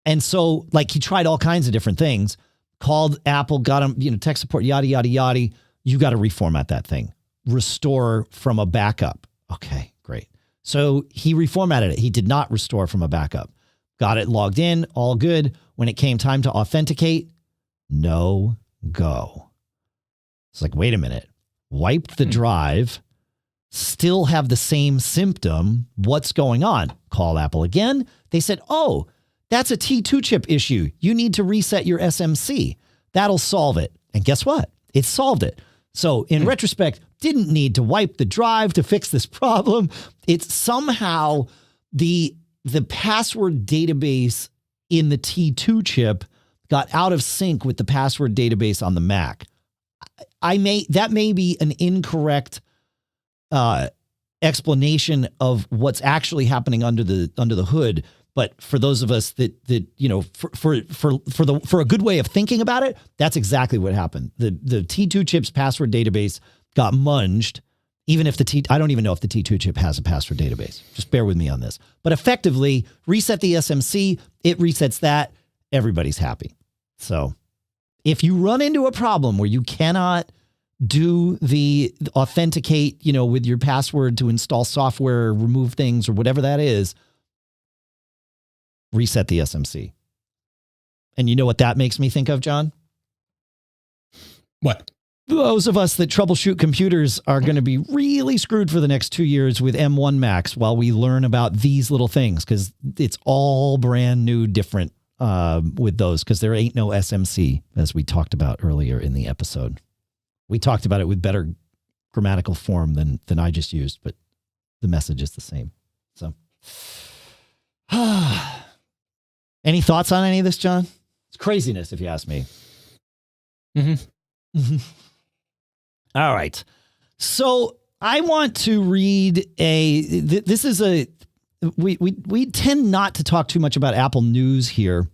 And so he tried all kinds of different things, called Apple, got him, tech support, yada, yada, yada. You got to reformat that thing, restore from a backup. Okay, great. So he reformatted it. He did not restore from a backup. Got it logged in, all good. When it came time to authenticate, no go. It's wait a minute. Wiped the drive, still have the same symptom. What's going on? Call Apple again. They said, oh, that's a T2 chip issue. You need to reset your SMC. That'll solve it. And guess what? It solved it. So in retrospect, didn't need to wipe the drive to fix this problem. It's somehow the password database in the T2 chip got out of sync with the password database on the Mac. That may be an incorrect explanation of what's actually happening under the hood. But for those of us that for a good way of thinking about it, that's exactly what happened. The T2 chip's password database got munged. Even if I don't even know if the T2 chip has a password database. Just bear with me on this. But effectively, reset the SMC, it resets that, everybody's happy. So if you run into a problem where you cannot do the authenticate, with your password to install software, remove things, or whatever that is, reset the SMC. And you know what that makes me think of, John? What? Those of us that troubleshoot computers are going to be really screwed for the next 2 years with M1 Macs while we learn about these little things, because it's all brand new, different with those, because there ain't no SMC, as we talked about earlier in the episode. We talked about it with better grammatical form than I just used, but the message is the same. So, any thoughts on any of this, John? It's craziness, if you ask me. All right. So I want to read we tend not to talk too much about Apple News here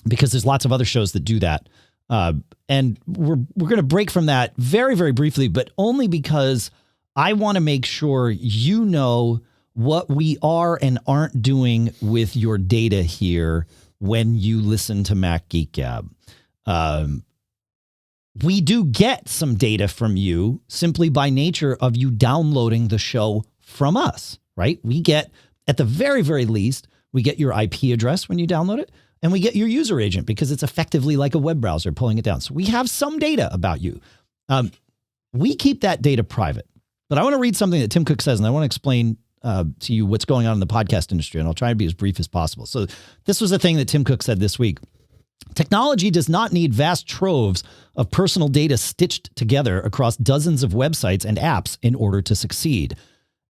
because there's lots of other shows that do that. And we're going to break from that very, very briefly, but only because I want to make sure you know what we are and aren't doing with your data here when you listen to Mac Geek Gab. We do get some data from you simply by nature of you downloading the show from us, right? We get, at the very, very least, we get your IP address when you download it, and we get your user agent because it's effectively like a web browser pulling it down. So we have some data about you. We keep that data private. But I want to read something that Tim Cook says, and I want to explain to you what's going on in the podcast industry, and I'll try to be as brief as possible. So this was a thing that Tim Cook said this week. Technology does not need vast troves of personal data stitched together across dozens of websites and apps in order to succeed.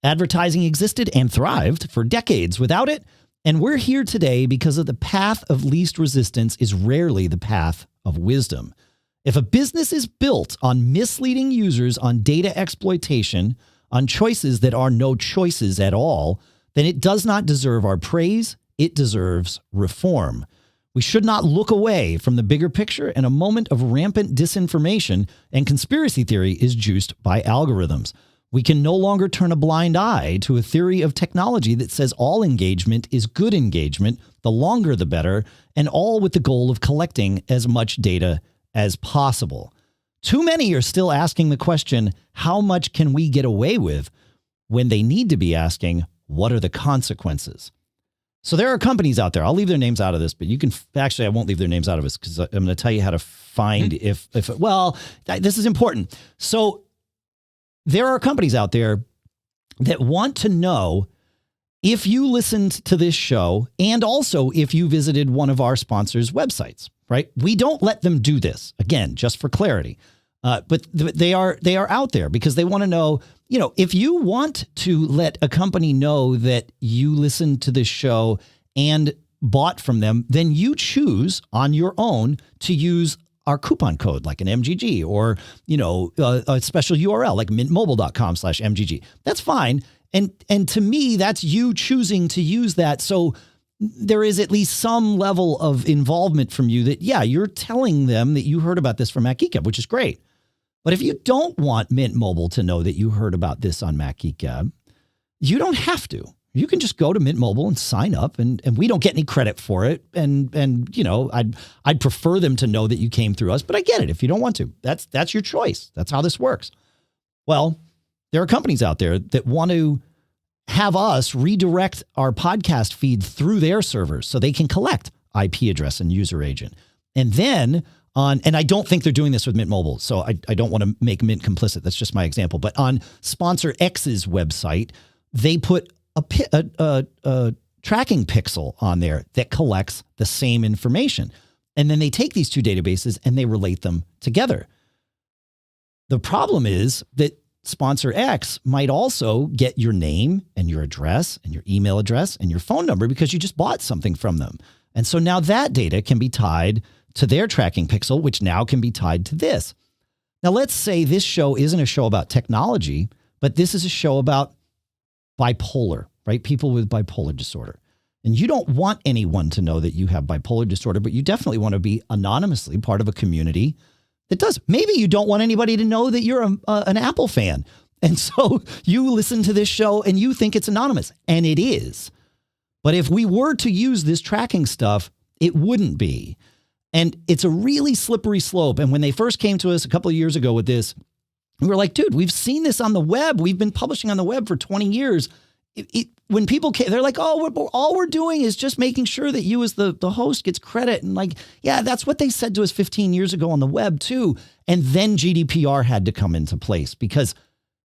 Advertising existed and thrived for decades without it, and we're here today because of the path of least resistance is rarely the path of wisdom. If a business is built on misleading users, on data exploitation, on choices that are no choices at all, then it does not deserve our praise. It deserves reform. We should not look away from the bigger picture in a moment of rampant disinformation and conspiracy theory is juiced by algorithms. We can no longer turn a blind eye to a theory of technology that says all engagement is good engagement, the longer the better, and all with the goal of collecting as much data as possible. Too many are still asking the question, how much can we get away with, when they need to be asking, what are the consequences? So there are companies out there. I'll leave their names out of this, but you can actually, I won't leave their names out of this because I'm going to tell you how to find this is important. So there are companies out there that want to know if you listened to this show and also if you visited one of our sponsors' websites, right? We don't let them do this, again, just for clarity. But they are out there because they want to know, if you want to let a company know that you listened to this show and bought from them, then you choose on your own to use our coupon code like an MGG or, a special URL like mintmobile.com/MGG. That's fine. And to me, that's you choosing to use that. So there is at least some level of involvement from you that, you're telling them that you heard about this from Mac Geek Gab, which is great. But if you don't want Mint Mobile to know that you heard about this on Mac Geek Gab, you don't have to. You can just go to Mint Mobile and sign up, and we don't get any credit for it. And I'd prefer them to know that you came through us, but I get it if you don't want to. That's your choice. That's how this works. Well, there are companies out there that want to have us redirect our podcast feed through their servers so they can collect IP address and user agent. And then and I don't think they're doing this with Mint Mobile, so I don't want to make Mint complicit. That's just my example. But on Sponsor X's website, they put a tracking pixel on there that collects the same information. And then they take these two databases and they relate them together. The problem is that sponsor X might also get your name and your address and your email address and your phone number because you just bought something from them. And so now that data can be tied to their tracking pixel, which now can be tied to this. Now, let's say this show isn't a show about technology, but this is a show about bipolar, right? People with bipolar disorder. And you don't want anyone to know that you have bipolar disorder, but you definitely want to be anonymously part of a community that does. Maybe you don't want anybody to know that you're an Apple fan. And so you listen to this show and you think it's anonymous, and it is. But if we were to use this tracking stuff, it wouldn't be. And it's a really slippery slope. And when they first came to us a couple of years ago with this, we were like, dude, we've seen this on the web. We've been publishing on the web for 20 years. When people came, they're like, oh, all we're doing is just making sure that you as the host gets credit. And like, yeah, that's what they said to us 15 years ago on the web too. And then GDPR had to come into place because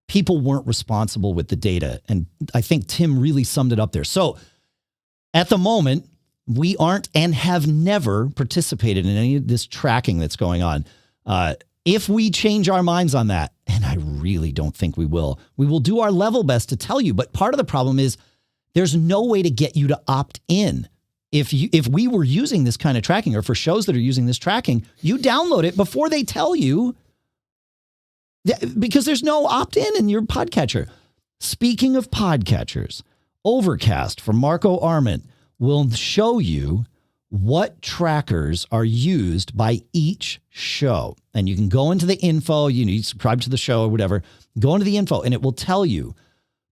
people weren't responsible with the data. And I think Tim really summed it up there. So at the moment, we aren't and have never participated in any of this tracking that's going on. If we change our minds on that, and I really don't think we will do our level best to tell you. But part of the problem is there's no way to get you to opt in. If we were using this kind of tracking, or for shows that are using this tracking, you download it before they tell you, because there's no opt-in in your podcatcher. Speaking of podcatchers, Overcast from Marco Arment will show you what trackers are used by each show. And you can go into the info, you subscribe to the show or whatever, go into the info and it will tell you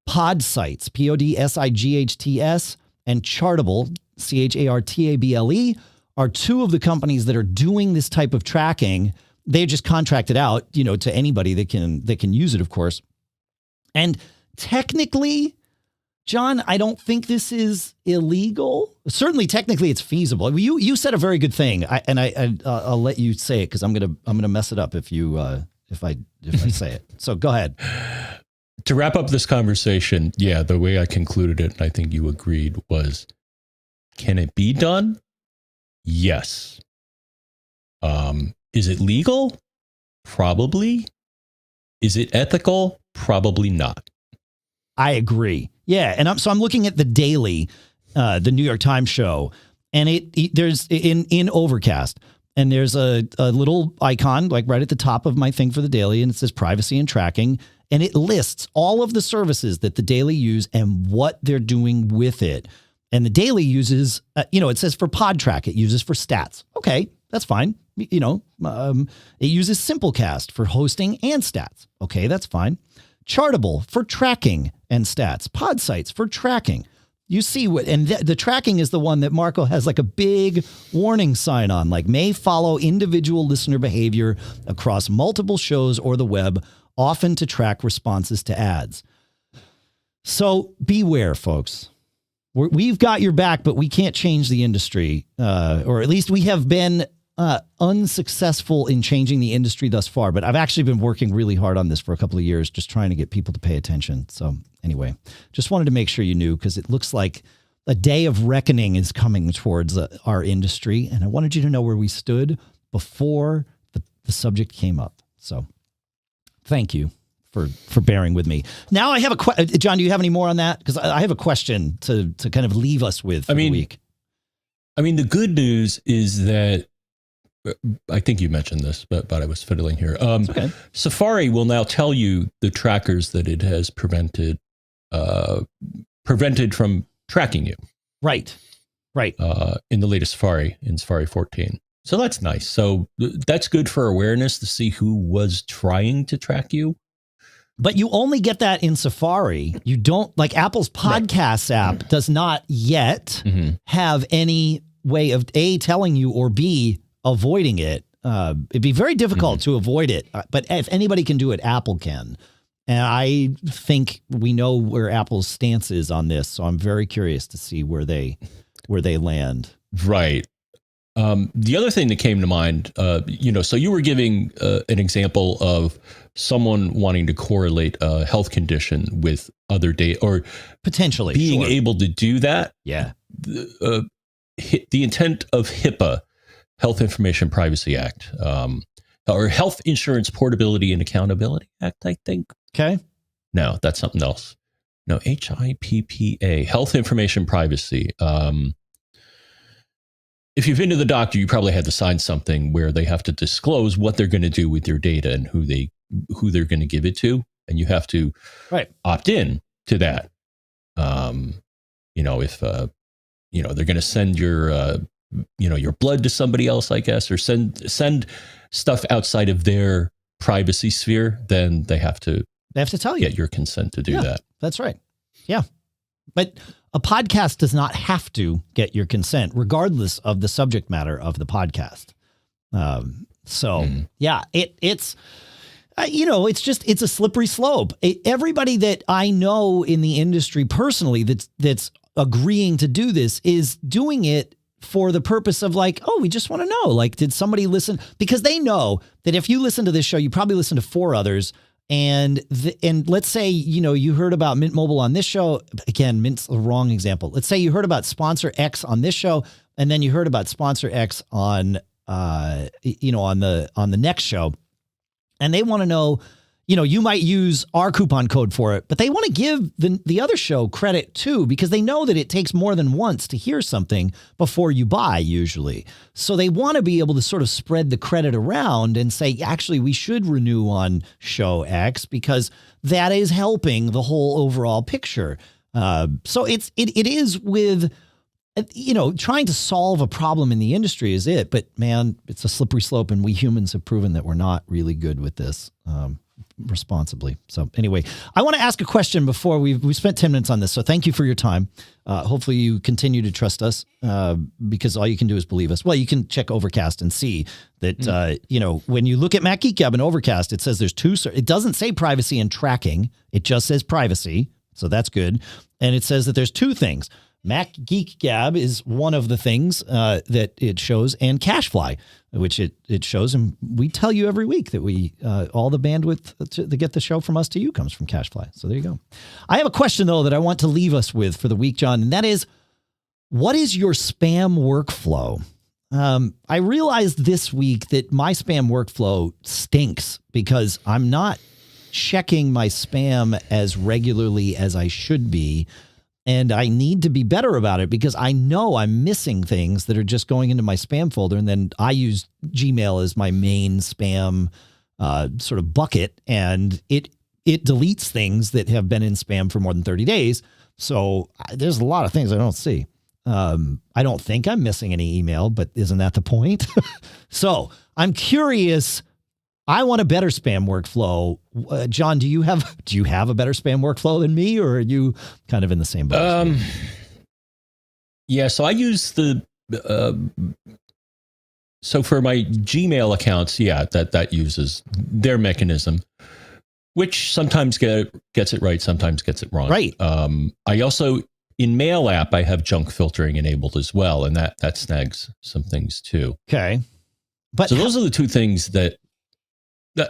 Podsights, Podsights, and Chartable, Chartable, are two of the companies that are doing this type of tracking. They just contracted out, to anybody that can use it, of course. And technically, John, I don't think this is illegal. Certainly, technically, it's feasible. You said a very good thing, I'll let you say it because I'm gonna mess it up if I say it. So go ahead. To wrap up this conversation, yeah, the way I concluded it, and I think you agreed, was: can it be done? Yes. Is it legal? Probably. Is it ethical? Probably not. I agree. Yeah, and I'm looking at the Daily, the New York Times show, and there's in Overcast, and there's a little icon like right at the top of my thing for the Daily, and it says privacy and tracking, and it lists all of the services that the Daily use and what they're doing with it. And the Daily uses, it says for PodTrack, it uses for stats. Okay, that's fine. It uses Simplecast for hosting and stats. Okay, that's fine. Chartable for tracking and stats. Podsights for tracking. You see what, and the tracking is the one that Marco has like a big warning sign on, like may follow individual listener behavior across multiple shows or the web, often to track responses to ads. So beware, folks. We've got your back, but we can't change the industry, or at least we have been unsuccessful in changing the industry thus far. But I've actually been working really hard on this for a couple of years, just trying to get people to pay attention. So anyway, just wanted to make sure you knew, because it looks like a day of reckoning is coming towards our industry. And I wanted you to know where we stood before the subject came up. So thank you for bearing with me. Now I have a question. John, do you have any more on that? Because I have a question to kind of leave us with for the week. I mean, the good news is that, I think you mentioned this, but I was fiddling here. Okay. Safari will now tell you the trackers that it has prevented from tracking you. Right. In the latest Safari, in Safari 14. So that's nice. So that's good for awareness to see who was trying to track you. But you only get that in Safari. You don't, like Apple's Podcasts app does not yet have any way of A, telling you, or B, avoiding it. It'd be very difficult to avoid it. But if anybody can do it, Apple can. And I think we know where Apple's stance is on this. So I'm very curious to see where they land. Right. The other thing that came to mind, so you were giving an example of someone wanting to correlate a health condition with other data, or potentially being able to do that. Yeah. The intent of HIPAA, Health Information Privacy Act, or Health Insurance Portability and Accountability Act, I think. Okay. No, that's something else. No, HIPPA, Health Information Privacy. If you've been to the doctor, you probably had to sign something where they have to disclose what they're going to do with your data and who they're going to give it to, and you have to opt in to that. If they're going to send your your blood to somebody else, I guess, or send stuff outside of their privacy sphere, then they have to tell you, get your consent to do that. That's right. Yeah. But a podcast does not have to get your consent, regardless of the subject matter of the podcast. It's a slippery slope. Everybody that I know in the industry personally that's agreeing to do this is doing it for the purpose of like, oh, we just want to know, like, did somebody listen? Because they know that if you listen to this show, you probably listen to 4 others. And let's say, you heard about Mint Mobile on this show. Again, Mint's the wrong example. Let's say you heard about sponsor X on this show, and then you heard about sponsor X on, on the next show. And they want to know, you might use our coupon code for it, but they want to give the other show credit too, because they know that it takes more than once to hear something before you buy usually. So they want to be able to sort of spread the credit around and say, actually, we should renew on show X because that is helping the whole overall picture. So it is with, trying to solve a problem in the industry is it, but man, it's a slippery slope, and we humans have proven that we're not really good with this. Responsibly. So anyway, I want to ask a question before we spent 10 minutes on this. So thank you for your time. Hopefully you continue to trust us because all you can do is believe us. Well, you can check Overcast and see that, when you look at Mac Geek Gab and Overcast, it says there's 2. It doesn't say privacy and tracking. It just says privacy. So that's good. And it says that there's 2 things. Mac Geek Gab is one of the things that it shows, and CacheFly, which it shows. And we tell you every week that we all the bandwidth to get the show from us to you comes from CacheFly. So there you go. I have a question, though, that I want to leave us with for the week, John, and that is, what is your spam workflow? I realized this week that my spam workflow stinks because I'm not checking my spam as regularly as I should be. And I need to be better about it because I know I'm missing things that are just going into my spam folder. And then I use Gmail as my main spam sort of bucket, and it deletes things that have been in spam for more than 30 days. So there's a lot of things I don't see. I don't think I'm missing any email, but isn't that the point? So I'm curious. I want a better spam workflow. John, do you have a better spam workflow than me, or are you kind of in the same boat? Yeah, so I use so for my Gmail accounts, that uses their mechanism, which sometimes gets it right, sometimes gets it wrong. Right. I also, in Mail.app, I have junk filtering enabled as well, and that snags some things too. Okay. But so those are the 2 things that.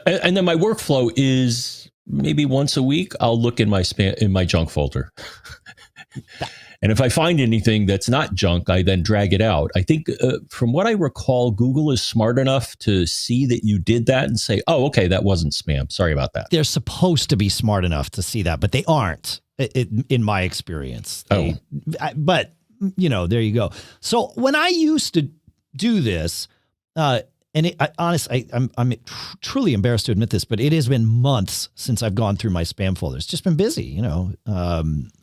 And then my workflow is maybe once a week, I'll look in my junk folder. And if I find anything that's not junk, I then drag it out. I think from what I recall, Google is smart enough to see that you did that and say, oh, okay, that wasn't spam. Sorry about that. They're supposed to be smart enough to see that, but they aren't in my experience. But there you go. So when I used to do this, and honestly, I'm truly embarrassed to admit this, but it has been months since I've gone through my spam folder. It's just been busy, and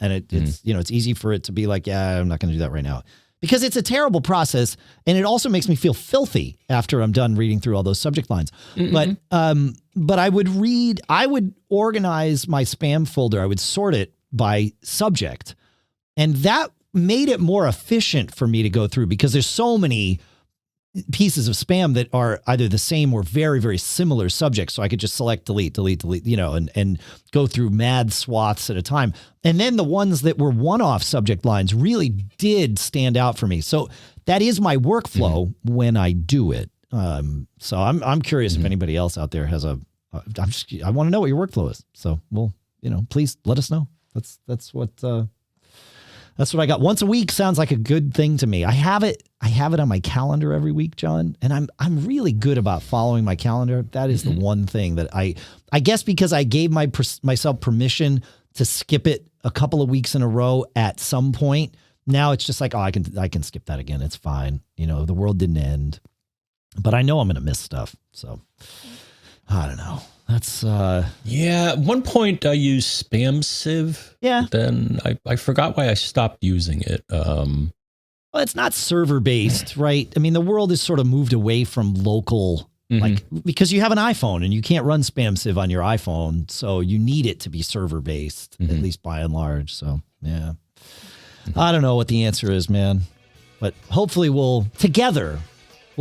it's easy for it to be like, yeah, I'm not going to do that right now because it's a terrible process. And it also makes me feel filthy after I'm done reading through all those subject lines. Mm-hmm. But I would organize my spam folder. I would sort it by subject, and that made it more efficient for me to go through because there's so many pieces of spam that are either the same or very, very similar subjects. So I could just select, delete, and go through mad swaths at a time. And then the ones that were one-off subject lines really did stand out for me. So that is my workflow when I do it. So I'm curious if anybody else out there has I want to know what your workflow is. So please let us know. That's what That's what I got. Once a week sounds like a good thing to me. I have it on my calendar every week, John, and I'm really good about following my calendar. That is the one thing that I guess because I gave myself permission to skip it a couple of weeks in a row at some point. Now it's just like, oh, I can skip that again. It's fine. You know, the world didn't end, but I know I'm going to miss stuff. So I don't know. That's at one point I used Spam Sieve. Yeah. Then I forgot why I stopped using it. Well, it's not server based, right? I mean, the world has sort of moved away from local, like, because you have an iPhone and you can't run Spam Sieve on your iPhone. So you need it to be server based, at least by and large. So, yeah. I don't know what the answer is, man, but hopefully we'll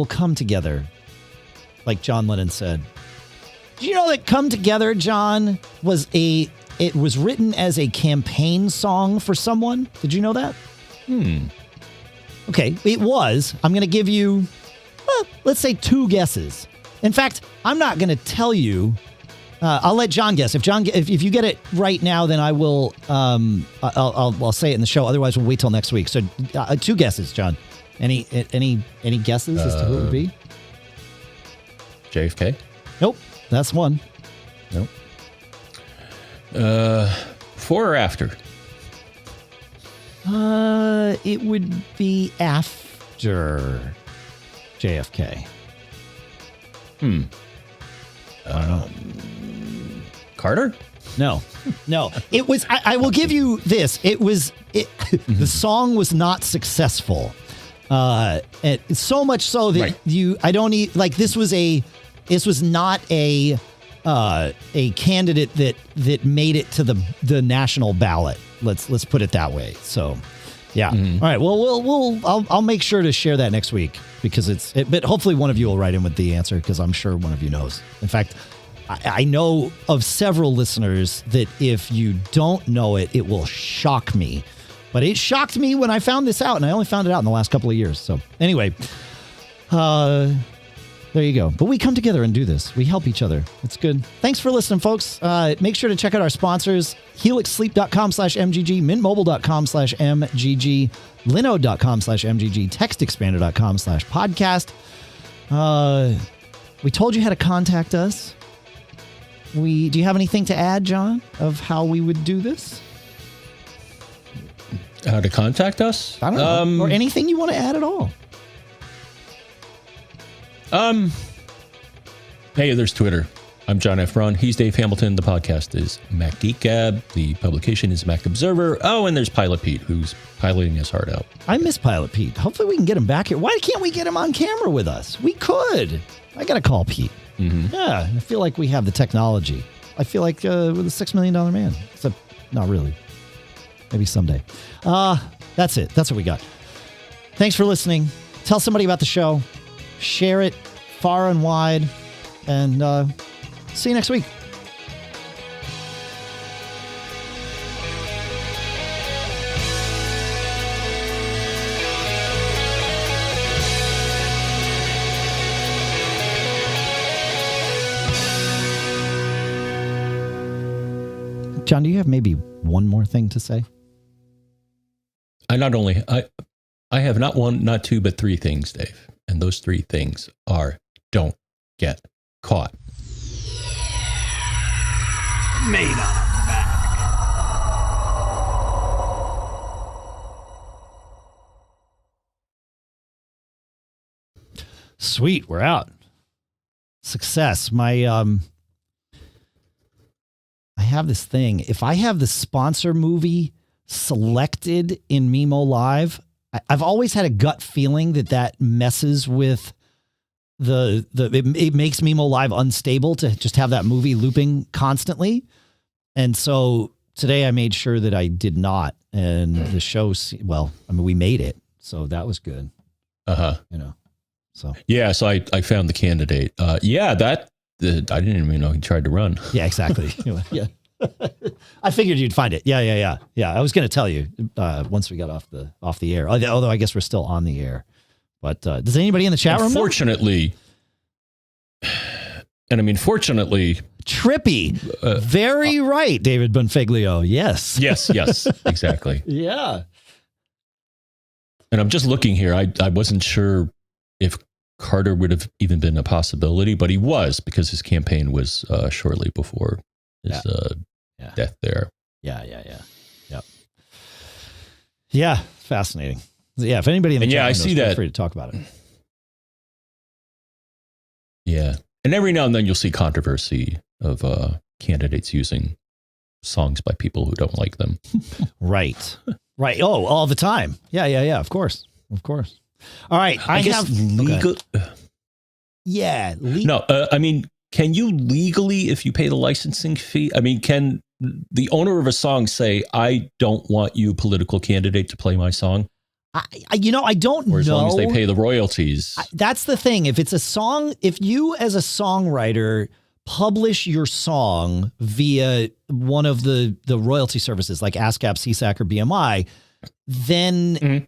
come together. Like John Lennon said. Did you know that Come Together, John, it was written as a campaign song for someone? Did you know that? Okay, it was. I'm going to give you, let's say 2 guesses. In fact, I'm not going to tell you. I'll let John guess. If you get it right now, then I will. I'll say it in the show. Otherwise, we'll wait till next week. So, 2 guesses, John. Any guesses as to who it would be? JFK? Nope. That's one. Nope. Before or after? It would be after JFK. Carter? No. It was. I will give you this. The song was not successful. So much so that I don't need, like, this was not a candidate that made it to the national ballot. Let's put it that way. So, yeah. All right. Well, I'll make sure to share that next week because but hopefully one of you will write in with the answer because I'm sure one of you knows. In fact, I know of several listeners that if you don't know it, it will shock me. But it shocked me when I found this out, and I only found it out in the last couple of years. So anyway, there you go. But we come together and do this. We help each other. It's good. Thanks for listening, folks. Make sure to check out our sponsors, helixsleep.com/MGG, mintmobile.com/MGG, linode.com/MGG, textexpander.com/podcast. We told you how to contact us. Do you have anything to add, John, of how we would do this? How to contact us? I don't know. Or anything you want to add at all. Hey, there's Twitter. I'm John F. Ron. He's Dave Hamilton. The podcast is Mac Geek Gab. The publication is Mac Observer. Oh, and there's Pilot Pete, who's piloting his heart out. I miss Pilot Pete. Hopefully we can get him back here. Why can't we get him on camera with us? We could. I got to call Pete. Yeah, I feel like we have the technology. I feel like we're the $6 million man. Except, not really. Maybe someday. That's it. That's what we got. Thanks for listening. Tell somebody about the show. Share it far and wide. And see you next week. John, do you have maybe one more thing to say? I have not one, not two, but 3 things, Dave. And those 3 things are: don't get caught. Made on a Mac. Sweet, we're out. Success. I have this thing. If I have the sponsor movie selected in Mimo Live, I've always had a gut feeling that messes with it makes Mimo Live unstable to just have that movie looping constantly. And so today I made sure that I did not. And the show, we made it. So that was good. So. Yeah, so I found the candidate. I didn't even know he tried to run. Yeah, exactly. Yeah. I figured you'd find it. Yeah. I was going to tell you once we got off the air. Although I guess we're still on the air. But does anybody in the chat room? Fortunately, Trippy. Very right, David Bonfiglio. Yes. Yes, exactly. Yeah. And I'm just looking here. I wasn't sure if Carter would have even been a possibility, but he was, because his campaign was shortly before his death there. Yeah. Yeah, fascinating. Yeah, if anybody in the chat I see that. Feel free to talk about it. Yeah, and every now and then you'll see controversy of candidates using songs by people who don't like them. Right. Oh, all the time. Yeah. Of course. All right. I guess legal. Yeah. No, I mean, can you legally, if you pay the licensing fee, I mean, can the owner of a song say, I don't want you, political candidate, to play my song? I don't know. Or as long as they pay the royalties. That's the thing. If it's a song, if you as a songwriter publish your song via one of the royalty services like ASCAP, CSAC, or BMI, then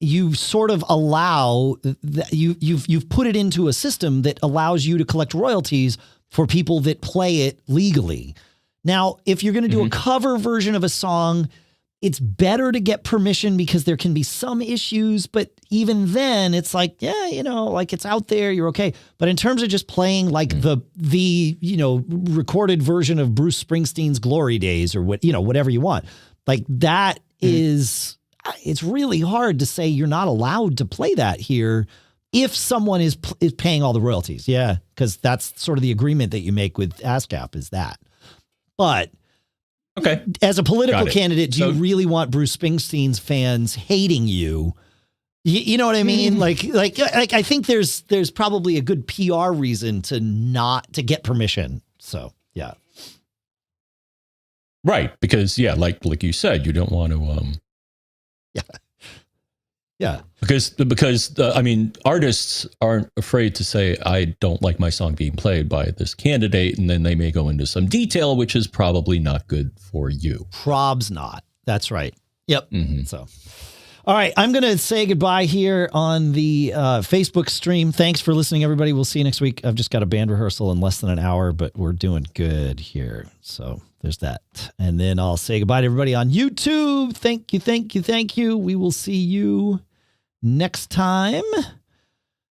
you sort of allow that you've put it into a system that allows you to collect royalties for people that play it legally. Now, if you're going to do a cover version of a song, it's better to get permission because there can be some issues, but even then it's like, like it's out there, you're okay. But in terms of just playing like the recorded version of Bruce Springsteen's Glory Days or whatever you want, like that is, it's really hard to say you're not allowed to play that here if someone is paying all the royalties. Yeah, because that's sort of the agreement that you make with ASCAP is that. But okay, as a political candidate, do you really want Bruce Springsteen's fans hating you? You know what I mean? Like I think there's probably a good PR reason to get permission. So yeah, right, because like you said, you don't want to yeah. Because I mean, artists aren't afraid to say, I don't like my song being played by this candidate, and then they may go into some detail, which is probably not good for you. Probs not. That's right. Yep. So, all right, I'm going to say goodbye here on the Facebook stream. Thanks for listening, everybody. We'll see you next week. I've just got a band rehearsal in less than an hour, but we're doing good here. So there's that. And then I'll say goodbye to everybody on YouTube. Thank you. We will see you next time.